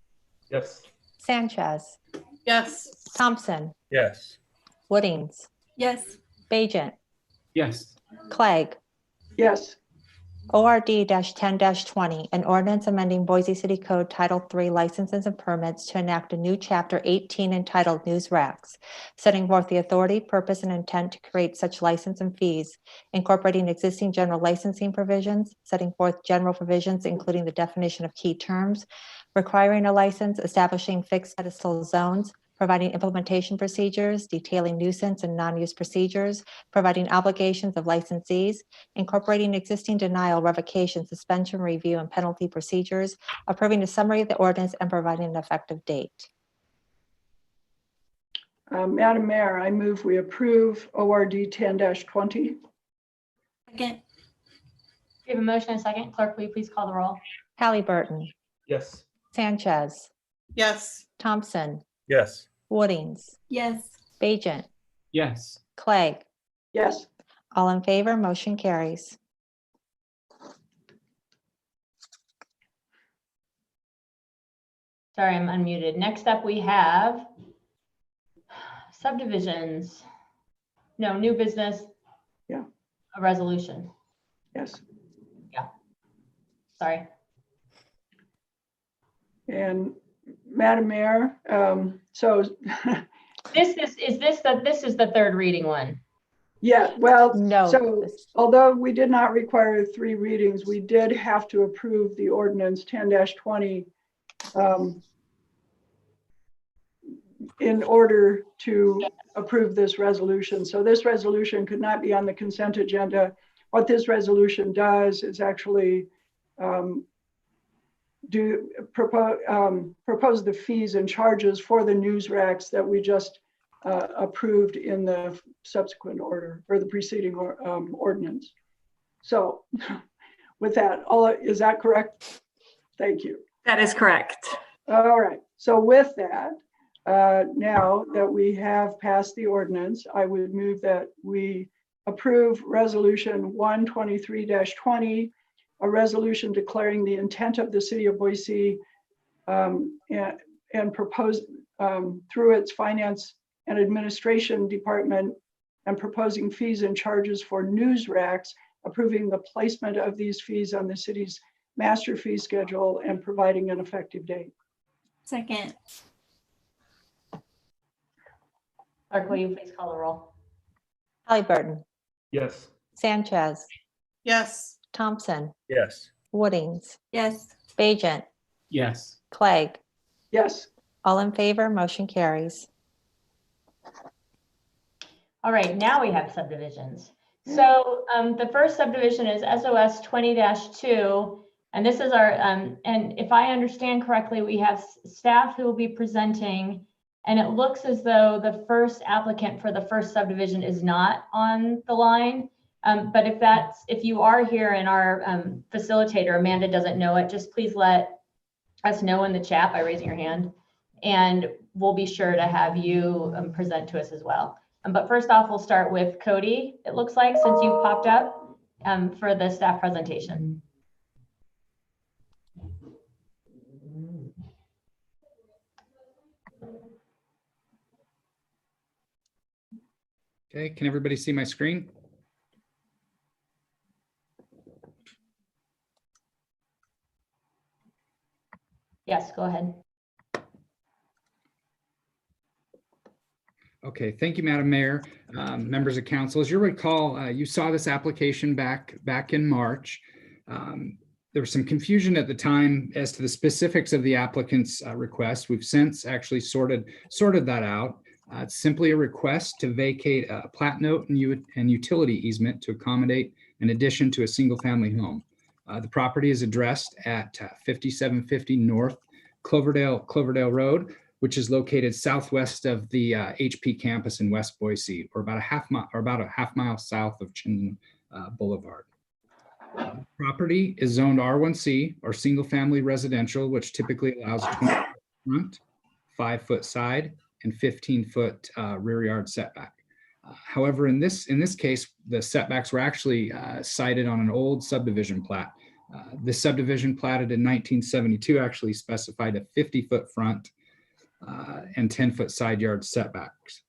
Yes. Sanchez, Yes. Thompson, Yes. Woodings, Yes. Bajent, Yes. Clegg. Yes. ORD-10-20, an ordinance amending Boise City Code Title III Licenses and Permits to enact a new Chapter 18 entitled News Racks, setting forth the authority, purpose, and intent to create such license and fees, incorporating existing general licensing provisions, setting forth general provisions including the definition of key terms, requiring a license, establishing fixed pedestal zones, providing implementation procedures, detailing nuisance and non-use procedures, providing obligations of licensees, incorporating existing denial, revocation, suspension, review, and penalty procedures, approving a summary of the ordinance, and providing an effective date. Madam Mayor, I move we approve ORD 10-20. Second. We have a motion and a second. Clerk, will you please call the roll? Halliburton, Yes. Sanchez, Yes. Thompson, Yes. Woodings, Yes. Bajent, Yes. Clegg. Yes. All in favor, motion carries. Sorry, I'm unmuted. Next up, we have subdivisions. No, new business. Yeah. A resolution. Yes. Sorry. And Madam Mayor, so This is the third reading one. yeah, well, No. so although we did not require 3 readings, we did have to approve the ordinance 10-20 in order to approve this resolution. So this resolution could not be on the consent agenda. What this resolution does is actually propose the fees and charges for the news racks that we just approved in the subsequent order or the preceding ordinance. So with that, is that correct? Thank you. That is correct. All right. So with that, now that we have passed the ordinance, I would move that we approve resolution 123-20, a resolution declaring the intent of the city of Boise and propose through its finance and administration department and proposing fees and charges for news racks, approving the placement of these fees on the city's master fee schedule and providing an effective date. Second. Clerk, will you please call the roll? Halliburton, Yes. Sanchez, Yes. Thompson, Yes. Woodings, Yes. Bajent, Yes. Clegg. Yes. All in favor, motion carries. All right, now we have subdivisions. So the first subdivision is SOS 20-2, and this is our, and if I understand correctly, we have staff who will be presenting, and it looks as though the first applicant for the first subdivision is not on the line. But if you are here and our facilitator, Amanda, doesn't know it, just please let us know in the chat by raising your hand, and we'll be sure to have you present to us as well. But first off, we'll start with Cody, it looks like, since you popped up for the staff presentation. Okay, can everybody see my screen? Yes, go ahead. Okay, thank you, Madam Mayor, members of council. As you recall, you saw this application back in March. There was some confusion at the time as to the specifics of the applicant's request. We've since actually sorted that out. It's simply a request to vacate a plat note and utility easement to accommodate an addition to a single-family home. The property is addressed at 5750 North Cloverdale Road, which is located southwest of the HP campus in West Boise, or about a half mile south of Chinden Boulevard. The property is zoned R1C, or single-family residential, which typically allows 20-foot front, 5-foot side, and 15-foot rear yard setback. However, in this case, the setbacks were actually cited on an old subdivision plat. This subdivision platted in 1972 actually specified a 50-foot front and 10-foot side yard setbacks.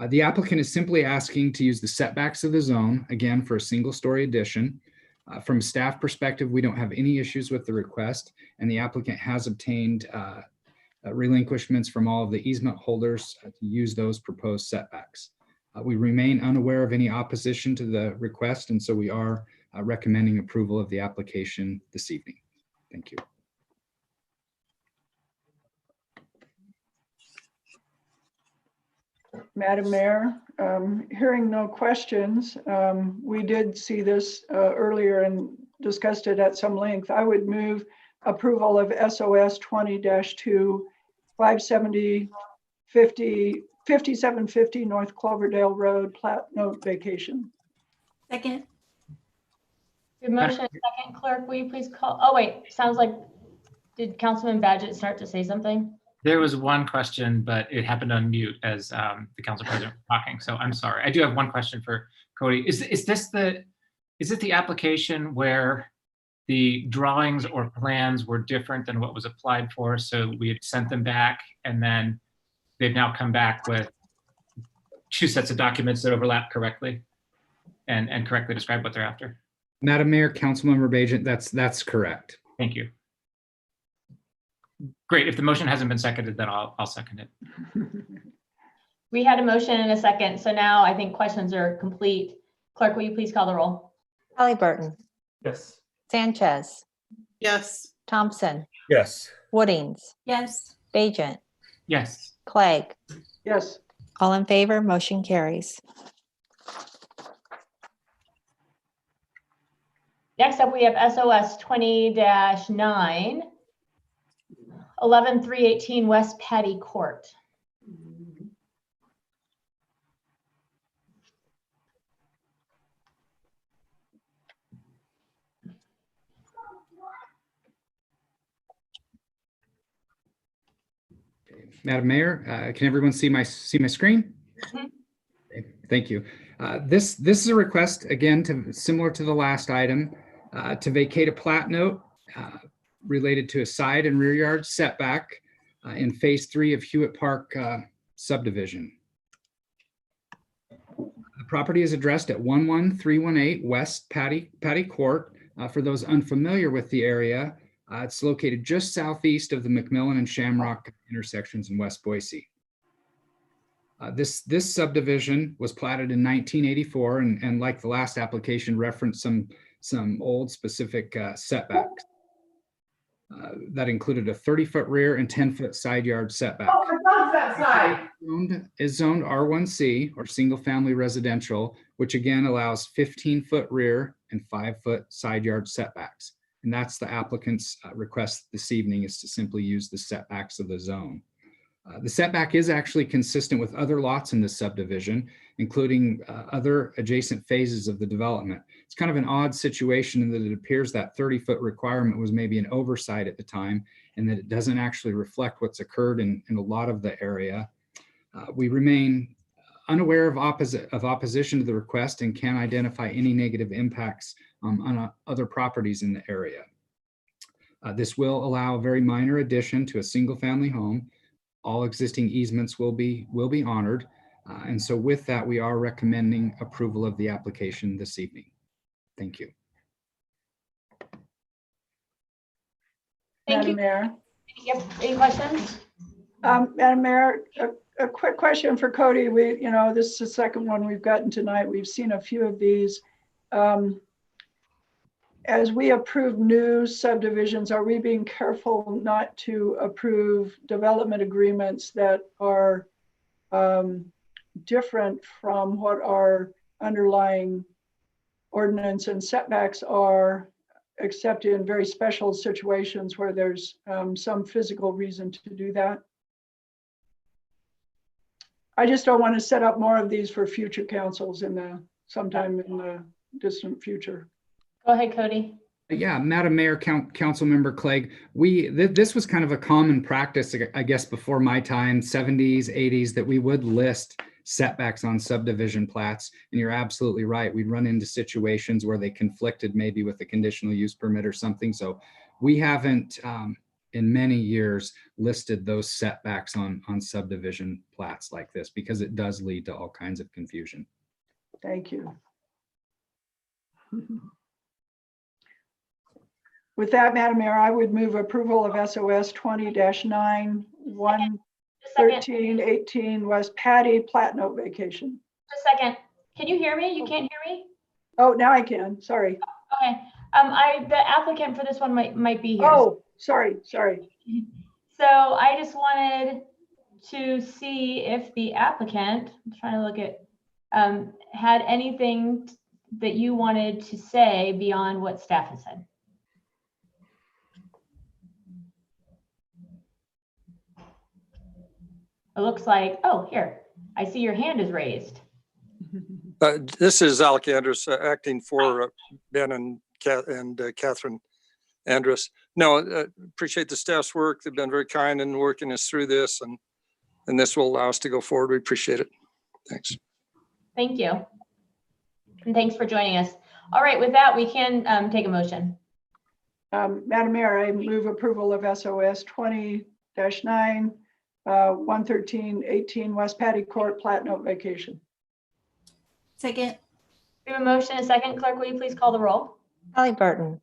The applicant is simply asking to use the setbacks of the zone, again, for a single-story addition. From a staff perspective, we don't have any issues with the request, and the applicant has obtained relinquishments from all of the easement holders to use those proposed setbacks. We remain unaware of any opposition to the request, and so we are recommending approval of the application this evening. Thank you. Madam Mayor, hearing no questions, we did see this earlier and discussed it at some length. I would move approval of SOS 20-2 5750 North Cloverdale Road, plat note vacation. Second. Good motion, second. Clerk, will you please call? Oh, wait, sounds like, did Councilman Badgett start to say something? There was one question, but it happened on mute as the council president was talking. So I'm sorry. I do have one question for Cody. Is it the application where the drawings or plans were different than what was applied for? So we had sent them back and then they've now come back with two sets of documents that overlap correctly and correctly describe what they're after? Madam Mayor, Councilmember Bajent, that's correct. Thank you. Great. If the motion hasn't been seconded, then I'll second it. We had a motion and a second, so now I think questions are complete. Clerk, will you please call the roll? Halliburton, Yes. Sanchez, Yes. Thompson, Yes. Woodings, Yes. Bajent, Yes. Clegg. Yes. All in favor, motion carries. Next up, we have SOS 20-9, 11318 West Patty Court. Madam Mayor, can everyone see my screen? Mhm. Okay, thank you. This is a request, again, similar to the last item, to vacate a plat note related to a side and rear yard setback in phase 3 of Hewitt Park subdivision. The property is addressed at 11318 West Patty Court. For those unfamiliar with the area, it's located just southeast of the McMillan and Shamrock intersections in West Boise. This subdivision was platted in 1984 and like the last application referenced some old specific setbacks. That included a 30-foot rear and 10-foot side yard setback. Oh, my dog's outside. Is zoned R1C or single family residential, which again allows 15-foot rear and 5-foot side yard setbacks. And that's the applicant's request this evening, is to simply use the setbacks of the zone. The setback is actually consistent with other lots in this subdivision, including other adjacent phases of the development. It's kind of an odd situation in that it appears that 30-foot requirement was maybe an oversight at the time, and that it doesn't actually reflect what's occurred in a lot of the area. We remain unaware of opposition to the request and can't identify any negative impacts on other properties in the area. This will allow a very minor addition to a single-family home. All existing easements will be honored. And so with that, we are recommending approval of the application this evening. Thank you. Thank you. Madam Mayor. Yep. Any questions? Madam Mayor, a quick question for Cody. This is the second one we've gotten tonight. We've seen a few of these. As we approve new subdivisions, are we being careful not to approve development agreements that are different from what our underlying ordinance and setbacks are, except in very special situations where there's some physical reason to do that? I just don't want to set up more of these for future councils sometime in the distant future. Go ahead, Cody. Yeah, Madam Mayor, Councilmember Clegg, this was kind of a common practice, I guess, before my time, 70s, 80s, that we would list setbacks on subdivision plats. And you're absolutely right. We'd run into situations where they conflicted maybe with the conditional use permit or something. So we haven't, in many years, listed those setbacks on subdivision plats like this, because it does lead to all kinds of confusion. Thank you. With that, Madam Mayor, I would move approval of SOS 20-9, 11318 West Patty plat note vacation. Just a second. Can you hear me? You can't hear me? Oh, now I can. Sorry. Okay. The applicant for this one might be here. Oh, sorry. So I just wanted to see if the applicant, I'm trying to look at, had anything that you wanted to say beyond what staff has said. It looks like, oh, here, I see your hand is raised. This is Alec Andrus, acting for Ben and Catherine Andrus. No, appreciate the staff's work. They've been very kind in working us through this, and this will allow us to go forward. We appreciate it. Thanks. Thank you. And thanks for joining us. All right, with that, we can take a motion. Madam Mayor, I move approval of SOS 20-9, 113-18 West Patty Court Plat Note Vacation. Second. We have a motion, a second. Clerk, will you please call the roll? Halliburton,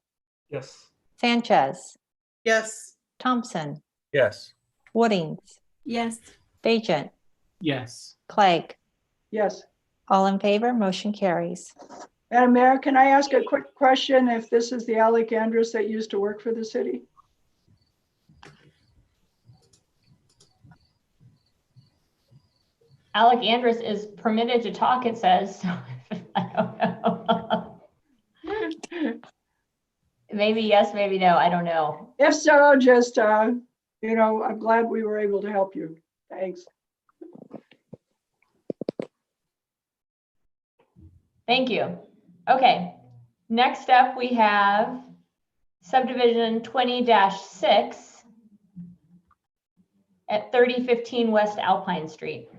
Yes. Sanchez, Yes. Thompson, Yes. Woodings, Yes. Bajent, Yes. Clegg. Yes. All in favor, motion carries. Madam Mayor, can I ask a quick question if this is the Alec Andrus that used to work for the city? Alec Andrus is permitted to talk, it says. So I don't know. Maybe yes, maybe no. I don't know. If so, just, I'm glad we were able to help you. Thanks. Thank you. Okay. Next up, we have subdivision 20-6 at 3015 West Alpine Street.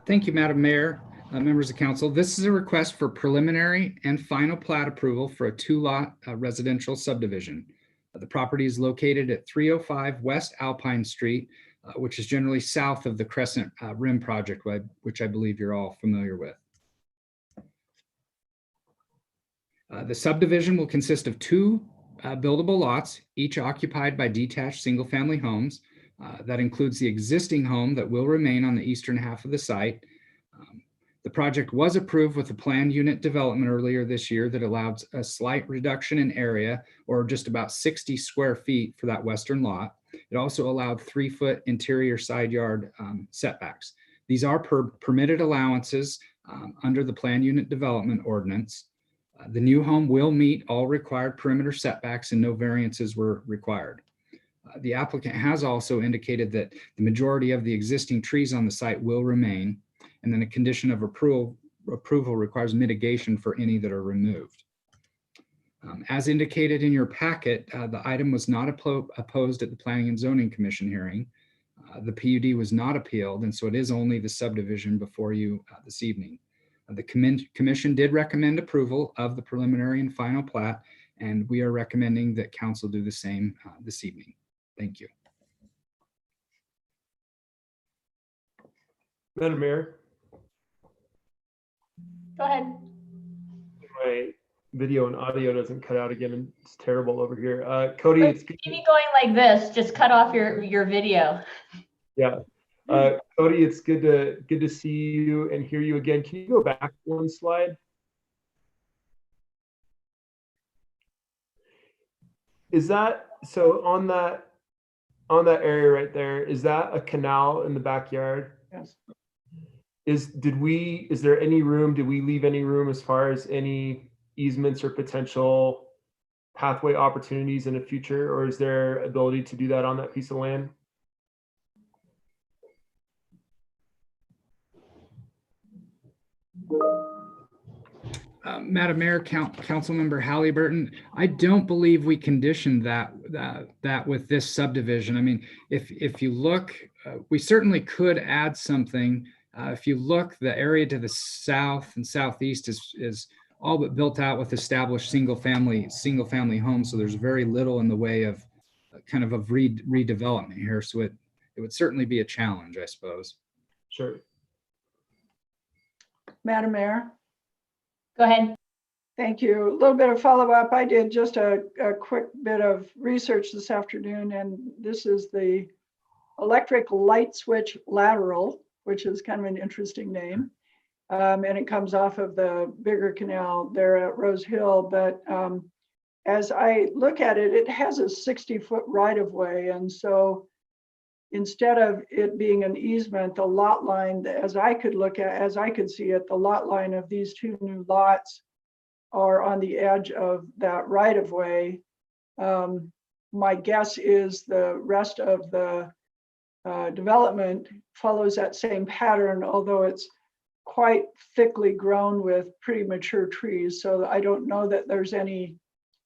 Thank you, Madam Mayor, members of council. This is a request for preliminary and final plat approval for a 2-lot residential subdivision. The property is located at 305 West Alpine Street, which is generally south of the Crescent Rim project, which I believe you're all familiar with. The subdivision will consist of 2 buildable lots, each occupied by detached single-family homes. That includes the existing home that will remain on the eastern half of the site. The project was approved with a planned unit development earlier this year that allowed a slight reduction in area, or just about 60 square feet for that western lot. It also allowed 3-foot interior side yard setbacks. These are permitted allowances under the planned unit development ordinance. The new home will meet all required perimeter setbacks and no variances were required. The applicant has also indicated that the majority of the existing trees on the site will remain, and then a condition of approval requires mitigation for any that are removed. As indicated in your packet, the item was not opposed at the Planning and Zoning Commission hearing. The PUD was not appealed, and so it is only the subdivision before you this evening. The commission did recommend approval of the preliminary and final plat, and we are recommending that council do the same this evening. Thank you. Madam Mayor. Go ahead. My video and audio doesn't cut out again, and it's terrible over here. Cody, it's keep me going like this. Just cut off your video. Yeah. Cody, it's good to see you and hear you again. Can you go back one slide? Is that so on that area right there? Is that a canal in the backyard? Yes. Is there any room? Did we leave any room as far as any easements or potential pathway opportunities in the future, or is there ability to do that on that piece of land? Madam Mayor, Councilmember Halliburton, I don't believe we conditioned that with this subdivision. I mean, if you look, we certainly could add something. If you look, the area to the south and southeast is all but built out with established single family homes. So there's very little in the way of redevelopment here. So it would certainly be a challenge, I suppose. Sure. Madam Mayor. Go ahead. Thank you. A little bit of follow-up. I did just a quick bit of research this afternoon, and this is the electric light switch lateral, which is kind of an interesting name. and it comes off of the bigger canal there at Rose Hill. But as I look at it, it has a 60-foot right-of-way. And so instead of it being an easement, the lot line, as I could see it, the lot line of these two new lots are on the edge of that right-of-way. My guess is the rest of the development follows that same pattern, although it's quite thickly grown with pretty mature trees. So I don't know that there's any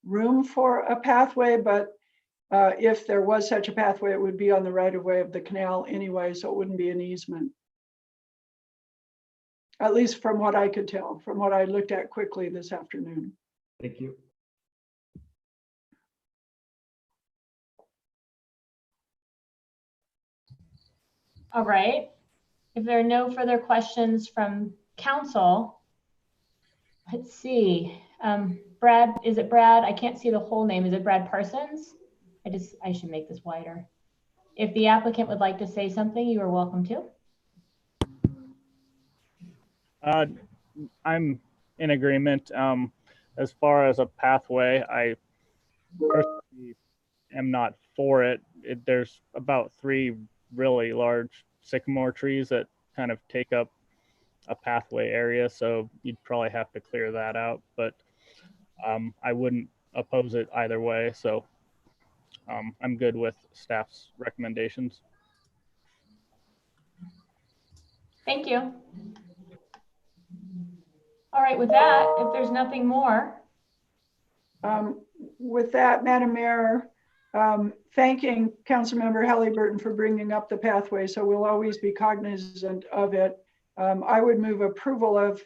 room for a pathway, but if there was such a pathway, it would be on the right-of-way of the canal anyway, so it wouldn't be an easement. At least from what I could tell, from what I looked at quickly this afternoon. Thank you. All right. If there are no further questions from council, let's see. Brad, is it Brad? I can't see the whole name. Is it Brad Parsons? I should make this wider. If the applicant would like to say something, you are welcome to. I'm in agreement. As far as a pathway, I personally am not for it. There's about 3 really large sycamore trees that kind of take up a pathway area, so you'd probably have to clear that out, but I wouldn't oppose it either way, so I'm good with staff's recommendations. Thank you. All right, with that, if there's nothing more. With that, Madam Mayor, thanking Councilmember Halliburton for bringing up the pathway, so we'll always be cognizant of it. I would move approval of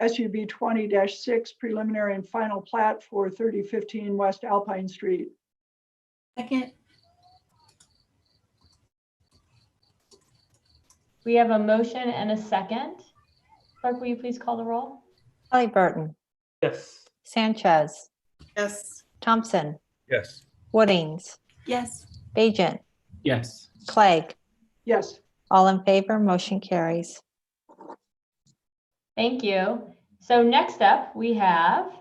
SUB 20-6 preliminary and final plat for 3015 West Alpine Street. Second. We have a motion and a second. Clerk, will you please call the roll? Halliburton, Yes. Sanchez, Yes. Thompson, Yes. Woodings, Yes. Bajent, Yes. Clegg. Yes. All in favor, motion carries. Thank you. So next up, we have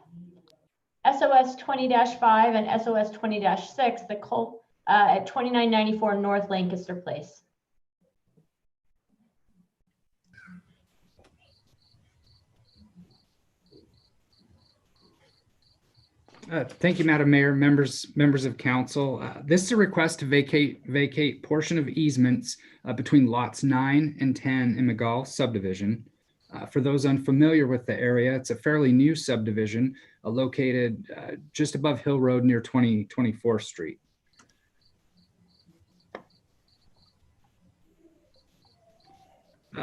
SOS 20-5 and SOS 20-6, the cult at 2994 North Lancaster Place. Thank you, Madam Mayor, members of council. This is a request to vacate portion of easements between lots 9 and 10 in McGall subdivision. For those unfamiliar with the area, it's a fairly new subdivision located just above Hill Road near 24th Street.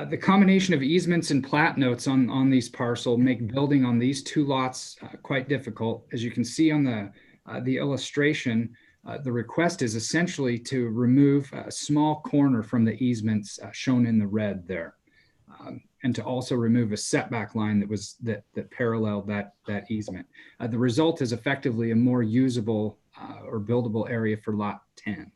The combination of easements and plat notes on these parcels make building on these 2 lots quite difficult. As you can see on the illustration, the request is essentially to remove a small corner from the easements shown in the red there, and to also remove a setback line that paralleled that easement. The result is effectively a more usable or buildable area for lot 10.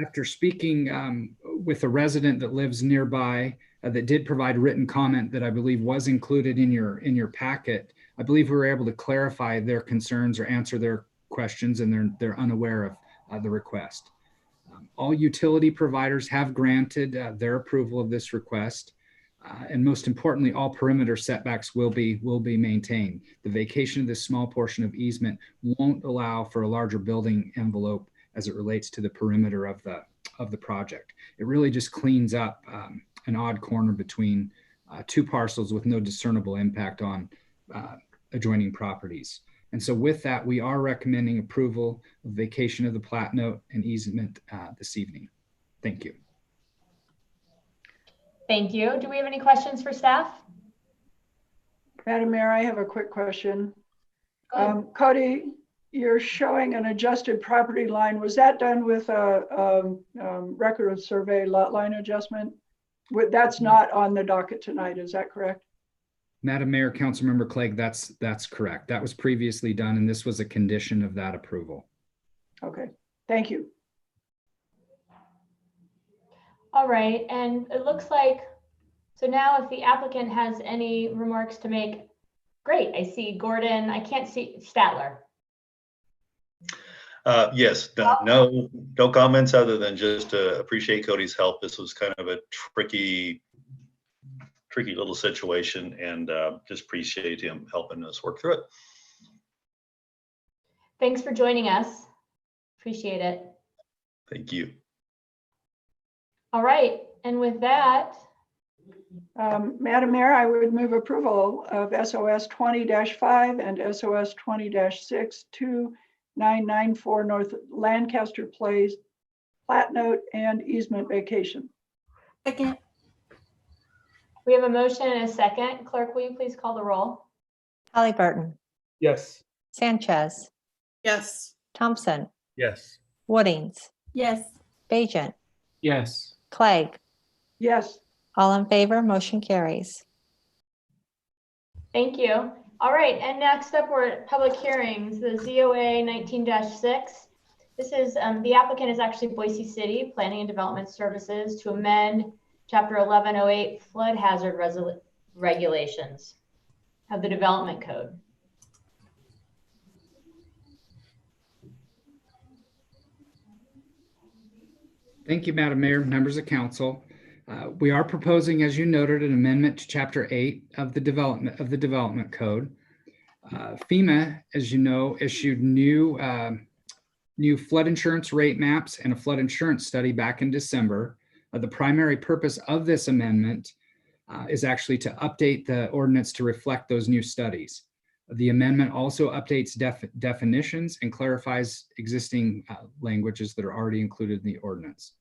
After speaking with a resident that lives nearby that did provide written comment that I believe was included in your packet, I believe we were able to clarify their concerns or answer their questions, and they're unaware of the request. All utility providers have granted their approval of this request, and most importantly, all perimeter setbacks will be maintained. The vacation of this small portion of easement won't allow for a larger building envelope as it relates to the perimeter of the project. It really just cleans up an odd corner between 2 parcels with no discernible impact on adjoining properties. And so with that, we are recommending approval of vacation of the plat note and easement this evening. Thank you. Thank you. Do we have any questions for staff? Madam Mayor, I have a quick question. Cody, you're showing an adjusted property line. Was that done with a record of survey lot line adjustment? That's not on the docket tonight, is that correct? Madam Mayor, Councilmember Clegg, that's correct. That was previously done, and this was a condition of that approval. Okay, thank you. All right, and it looks like, So now if the applicant has any remarks to make, great. I see Gordon. I can't see Statler. Yes, no comments other than just to appreciate Cody's help. This was kind of a tricky little situation, and just appreciate him helping us work through it. Thanks for joining us. Appreciate it. Thank you. All right, and with that, Madam Mayor, I would move approval of SOS 20-5 and SOS 20-6 2994 North Lancaster Place, plat note and easement vacation. Second. we have a motion and a second. Clerk, will you please call the roll? Halliburton, Yes. Sanchez, Yes. Thompson, Yes. Woodings, Yes. Bajent, Yes. Clegg. Yes. All in favor, motion carries. Thank you. All right, and next up, we're at public hearings, the ZOA 19-6. This is, the applicant is actually Boise City Planning and Development Services to amend Chapter 1108 flood hazard regulations of the Development Code. Thank you, Madam Mayor, members of council. We are proposing, as you noted, an amendment to Chapter 8 of the Development Code. FEMA, as you know, issued new flood insurance rate maps and a flood insurance study back in December. The primary purpose of this amendment is actually to update the ordinance to reflect those new studies. The amendment also updates definitions and clarifies existing languages that are already included in the ordinance.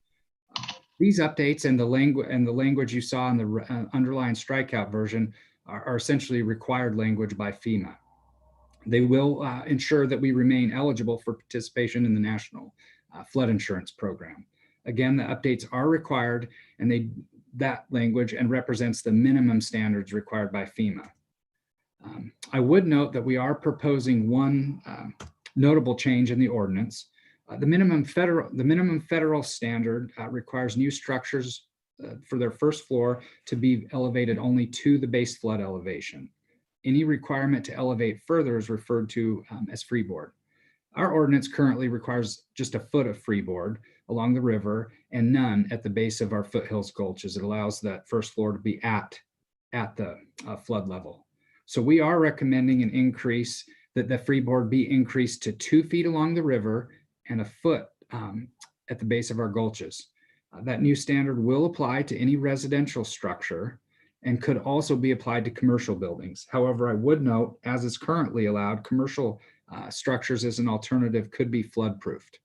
These updates and the language you saw in the underlying strikeout version are essentially required language by FEMA. They will ensure that we remain eligible for participation in the National Flood Insurance Program. Again, the updates are required, and that language and represents the minimum standards required by FEMA. I would note that we are proposing one notable change in the ordinance. The minimum federal standard requires new structures for their first floor to be elevated only to the base flood elevation. Any requirement to elevate further is referred to as freeboard. Our ordinance currently requires just a foot of freeboard along the river and none at the base of our foothills gulches. It allows that first floor to be at the flood level. So we are recommending an increase, that the freeboard be increased to 2 feet along the river and a foot at the base of our gulches. That new standard will apply to any residential structure and could also be applied to commercial buildings. However, I would note, as is currently allowed, commercial structures as an alternative could be flood proofed.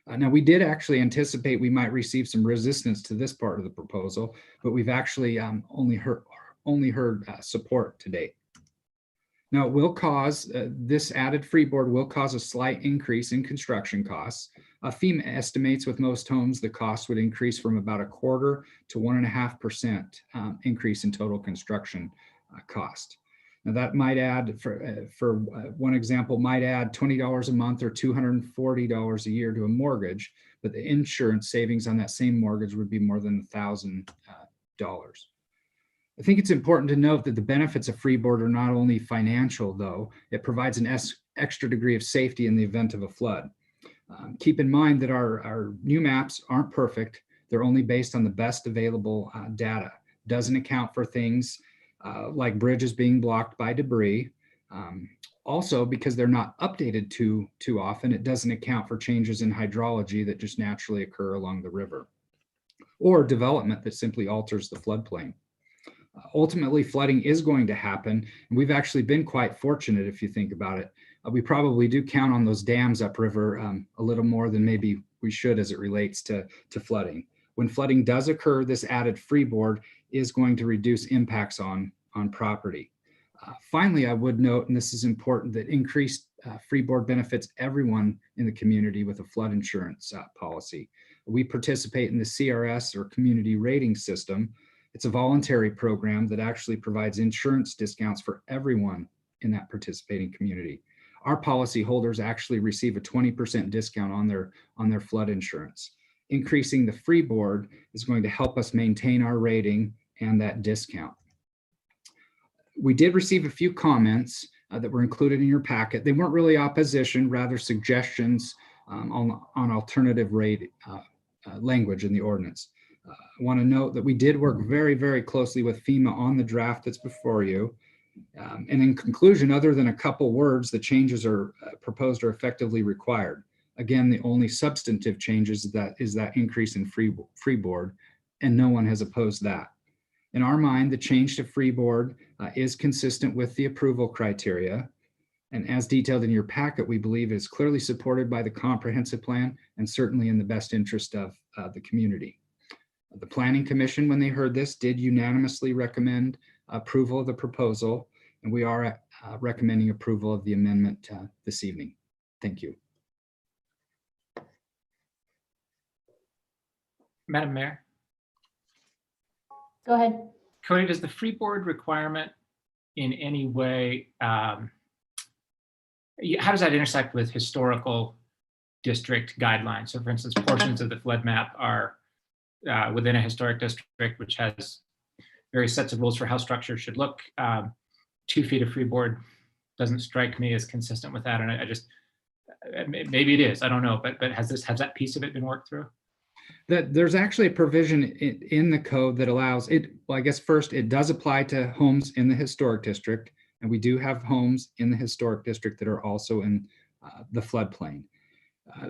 Now, we did actually anticipate we might receive some resistance to this part of the proposal, but we've actually only heard support to date. Now, it will cause, this added freeboard will cause a slight increase in construction costs. FEMA estimates with most homes, the cost would increase from about 1/4 to 1.5% increase in total construction cost. Now that might add, for one example, might add $20 a month or $240 a year to a mortgage, but the insurance savings on that same mortgage would be more than $1,000. I think it's important to note that the benefits of freeboard are not only financial, though. It provides an extra degree of safety in the event of a flood. Keep in mind that our new maps aren't perfect. They're only based on the best available data. Doesn't account for things like bridges being blocked by debris. Also, because they're not updated too often, it doesn't account for changes in hydrology that just naturally occur along the river, or development that simply alters the floodplain. Ultimately, flooding is going to happen, and we've actually been quite fortunate if you think about it. We probably do count on those dams upriver a little more than maybe we should as it relates to flooding. When flooding does occur, this added freeboard is going to reduce impacts on property. Finally, I would note, and this is important, that increased freeboard benefits everyone in the community with a flood insurance policy. We participate in the CRS, or Community Rating System. It's a voluntary program that actually provides insurance discounts for everyone in that participating community. Our policyholders actually receive a 20% discount on their flood insurance. Increasing the freeboard is going to help us maintain our rating and that discount. We did receive a few comments that were included in your packet. They weren't really opposition, rather suggestions on alternative rate language in the ordinance. I want to note that we did work very, very closely with FEMA on the draft that's before you. And in conclusion, other than a couple words, the changes are proposed are effectively required. Again, the only substantive changes is that increase in freeboard, and no one has opposed that. In our mind, the change to freeboard is consistent with the approval criteria. And as detailed in your packet, we believe is clearly supported by the comprehensive plan and certainly in the best interest of the community. The Planning Commission, when they heard this, did unanimously recommend approval of the proposal, and we are recommending approval of the amendment this evening. Thank you. Madam Mayor. Go ahead. Cody, does the freeboard requirement in any way, how does that intersect with historical district guidelines? So for instance, portions of the flood map are within a historic district, which has various sets of rules for how structures should look. 2 feet of freeboard doesn't strike me as consistent with that. And I just, maybe it is, I don't know, but has that piece of it been worked through? That there's actually a provision in the code that allows it. Well, I guess first it does apply to homes in the historic district, and we do have homes in the historic district that are also in the floodplain.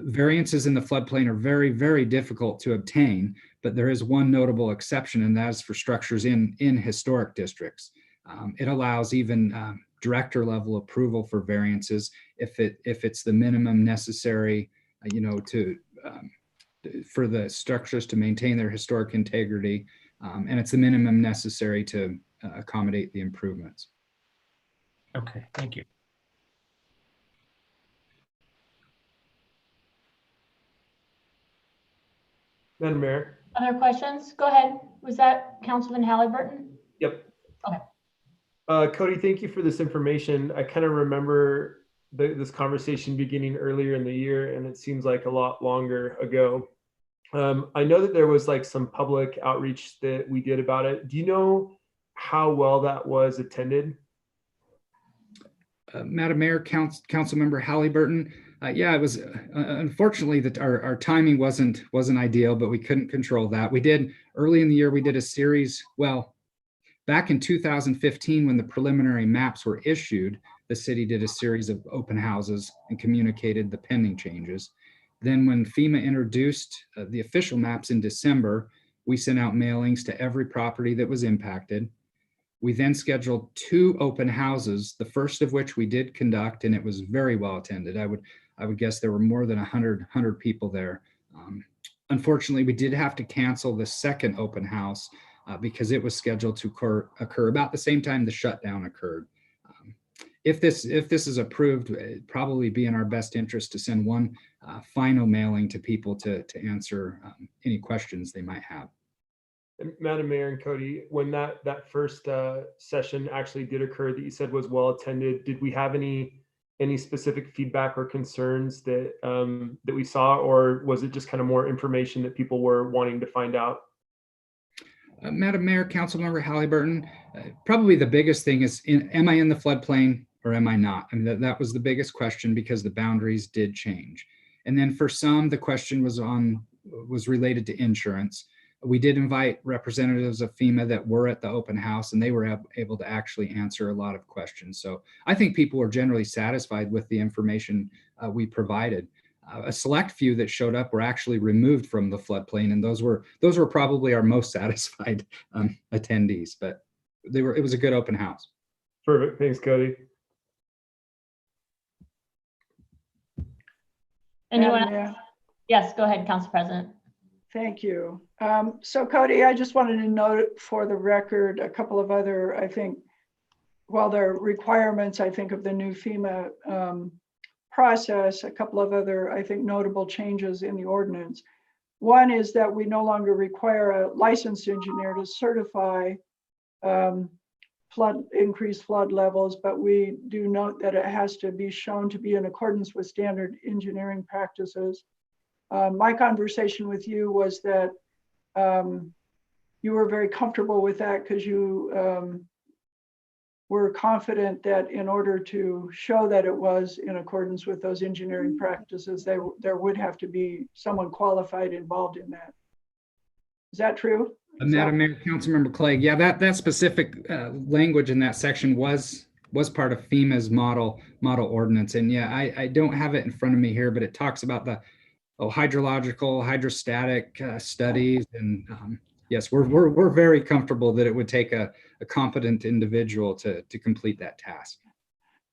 Variances in the floodplain are very, very difficult to obtain, but there is one notable exception, and that is for structures in historic districts. It allows even director level approval for variances if it's the minimum necessary, for the structures to maintain their historic integrity, and it's the minimum necessary to accommodate the improvements. Okay, thank you. Madam Mayor. Other questions? Go ahead. Was that Councilman Halliburton? Yep. Okay. Cody, thank you for this information. I kind of remember this conversation beginning earlier in the year, and it seems like a lot longer ago. I know that there was like some public outreach that we did about it. Do you know how well that was attended? Madam Mayor, Councilmember Halliburton, yeah, it was unfortunately that our timing wasn't ideal, but we couldn't control that. We did early in the year, we did a series, well, back in 2015, when the preliminary maps were issued, the city did a series of open houses and communicated the pending changes. Then when FEMA introduced the official maps in December, we sent out mailings to every property that was impacted. We then scheduled 2 open houses, the first of which we did conduct, and it was very well attended. I would guess there were more than 100 people there. Unfortunately, we did have to cancel the second open house because it was scheduled to occur about the same time the shutdown occurred. If this is approved, it'd probably be in our best interest to send one final mailing to people to answer any questions they might have. Madam Mayor and Cody, when that first session actually did occur that you said was well attended, did we have any specific feedback or concerns that that we saw, or was it just kind of more information that people were wanting to find out? Madam Mayor, Councilmember Halliburton, probably the biggest thing is, am I in the floodplain or am I not? I mean, that was the biggest question because the boundaries did change. And then for some, the question was related to insurance. We did invite representatives of FEMA that were at the open house, and they were able to actually answer a lot of questions. So I think people were generally satisfied with the information we provided. A select few that showed up were actually removed from the floodplain, and those were probably our most satisfied attendees. But it was a good open house. Perfect. Thanks, Cody. Anyone else? Yes, go ahead, Council President. Thank you. So Cody, I just wanted to note for the record a couple of other, I think, while there are requirements, I think, of the new FEMA process, a couple of other, I think, notable changes in the ordinance. One is that we no longer require a licensed engineer to certify increased flood levels, but we do note that it has to be shown to be in accordance with standard engineering practices. My conversation with you was that you were very comfortable with that because you were confident that in order to show that it was in accordance with those engineering practices, there would have to be someone qualified involved in that. Is that true? Madam Mayor, Councilmember Clegg, yeah, that specific language in that section was part of FEMA's model ordinance. And yeah, I don't have it in front of me here, but it talks about the hydrological, hydrostatic studies. And yes, we're very comfortable that it would take a competent individual to complete that task.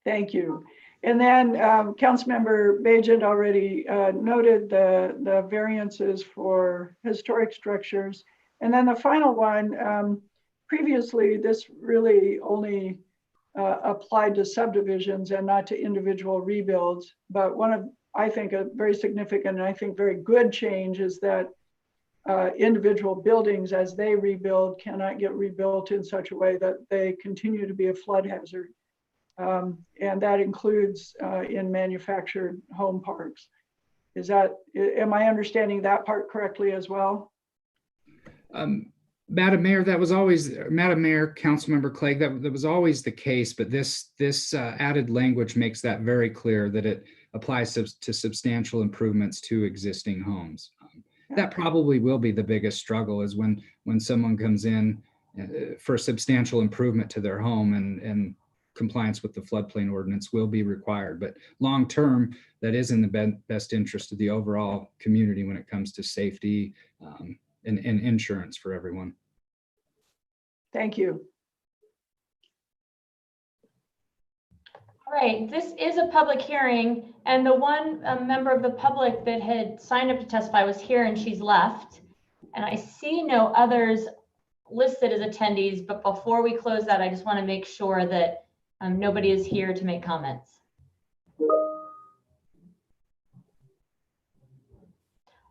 Thank you. And then Councilmember Bajent already noted the variances for historic structures. And then the final one, previously this really only applied to subdivisions and not to individual rebuilds. But one of, I think, a very significant and I think very good change is that individual buildings, as they rebuild, cannot get rebuilt in such a way that they continue to be a flood hazard. And that includes in manufactured home parks. Am I understanding that part correctly as well? Madam Mayor, Madam Mayor, Councilmember Clegg, that was always the case, but this added language makes that very clear that it applies to substantial improvements to existing homes. That probably will be the biggest struggle, is when someone comes in for a substantial improvement to their home, and compliance with the floodplain ordinance will be required. But long term, that is in the best interest of the overall community when it comes to safety and insurance for everyone. Thank you. All right, this is a public hearing, and the one member of the public that had signed up to testify was here and she's left. And I see no others listed as attendees, but before we close that, I just want to make sure that nobody is here to make comments.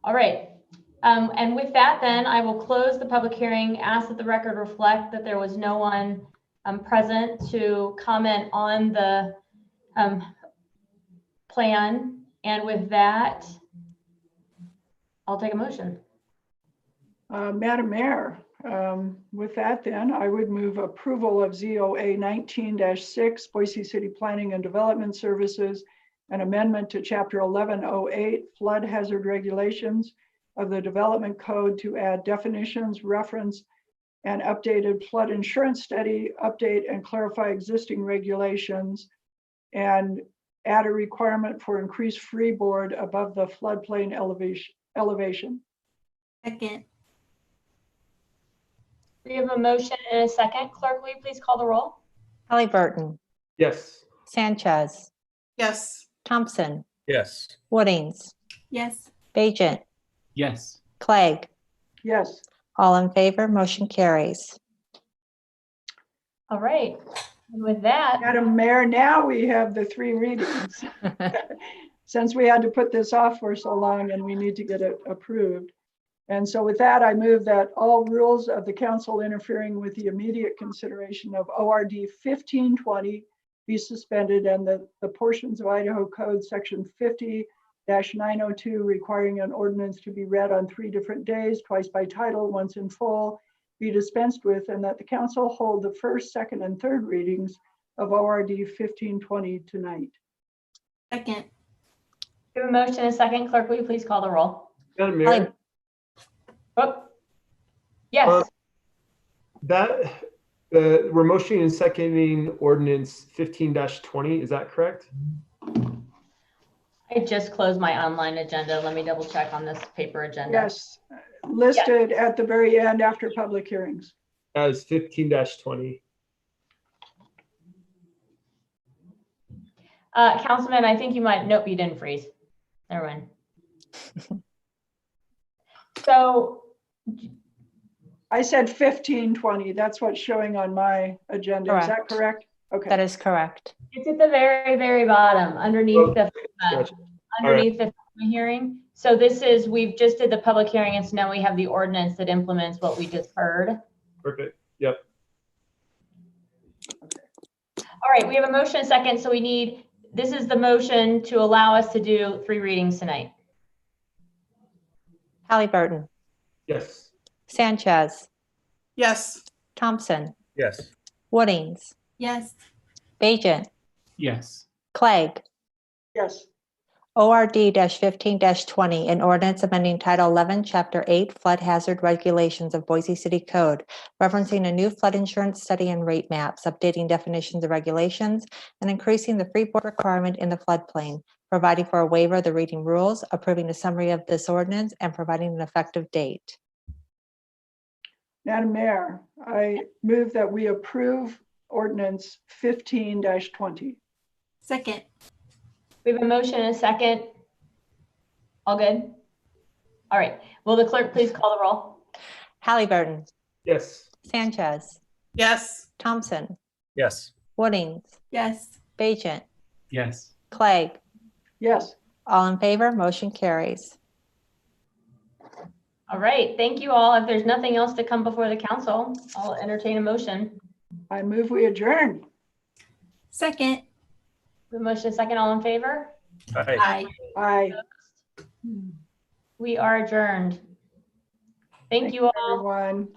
All right. And with that, then I will close the public hearing, ask that the record reflect that there was no one present to comment on the plan. And with that, I'll take a motion. Madam Mayor, with that then, I would move approval of ZOA 19-6, Boise City Planning and Development Services, an amendment to Chapter 1108, Flood Hazard Regulations of the Development Code to add definitions, reference, and updated flood insurance study, update and clarify existing regulations, and add a requirement for increased freeboard above the floodplain elevation. Second. We have a motion and a second. Clerk, will you please call the roll? Halliburton, Yes. Sanchez, Yes. Thompson, Yes. Woodings, Yes. Bajent, Yes. Clegg. Yes. All in favor, motion carries. All right. And with that, Madam Mayor, now we have the 3 readings. Since we had to put this off for so long and we need to get it approved. And so with that, I move that all rules of the council interfering with the immediate consideration of ORD 1520 be suspended, and the portions of Idaho Code Section 50-902 requiring an ordinance to be read on 3 different days, twice by title, once in full, be dispensed with, and that the council hold the first, second, and third readings of ORD 1520 tonight. Second. we have a motion and a second. Clerk, will you please call the roll? Madam Mayor, Oh, yes. we're motioning and seconding ordinance 15-20. Is that correct? I just closed my online agenda. Let me double check on this paper agenda. Yes, listed at the very end after public hearings. As 15-20. Councilman, I think you might, nope, you didn't freeze. Never mind. So I said 1520. That's what's showing on my agenda. Correct. Is that correct? Okay. That is correct. it's at the very, very bottom underneath the Gotcha. the hearing. So this is, we've just did the public hearing, and so now we have the ordinance that implements what we just heard. Perfect. Yep. All right, we have a motion and a second, so we need, this is the motion to allow us to do 3 readings tonight. Halliburton, Yes. Sanchez, Yes. Thompson, Yes. Woodings, Yes. Bajent, Yes. Clegg, Yes. ORD-15-20, an ordinance amending Title 11, Chapter 8, Flood Hazard Regulations of Boise City Code, referencing a new flood insurance study and rate maps, updating definitions and regulations, and increasing the freeboard requirement in the floodplain, providing for a waiver of the reading rules, approving a summary of this ordinance, and providing an effective date. Madam Mayor, I move that we approve ordinance 15-20. Second. We have a motion and a second. All good? All right. Will the clerk please call the roll? Halliburton, Yes. Sanchez, Yes. Thompson, Yes. Woodings, Yes. Bajent, Yes. Clegg. Yes. All in favor, motion carries. All right. Thank you all. If there's nothing else to come before the council, I'll entertain a motion. I move we adjourn. Second. The motion is second. All in favor? Aye. Aye. Aye. We are adjourned. Thank you all. Everyone.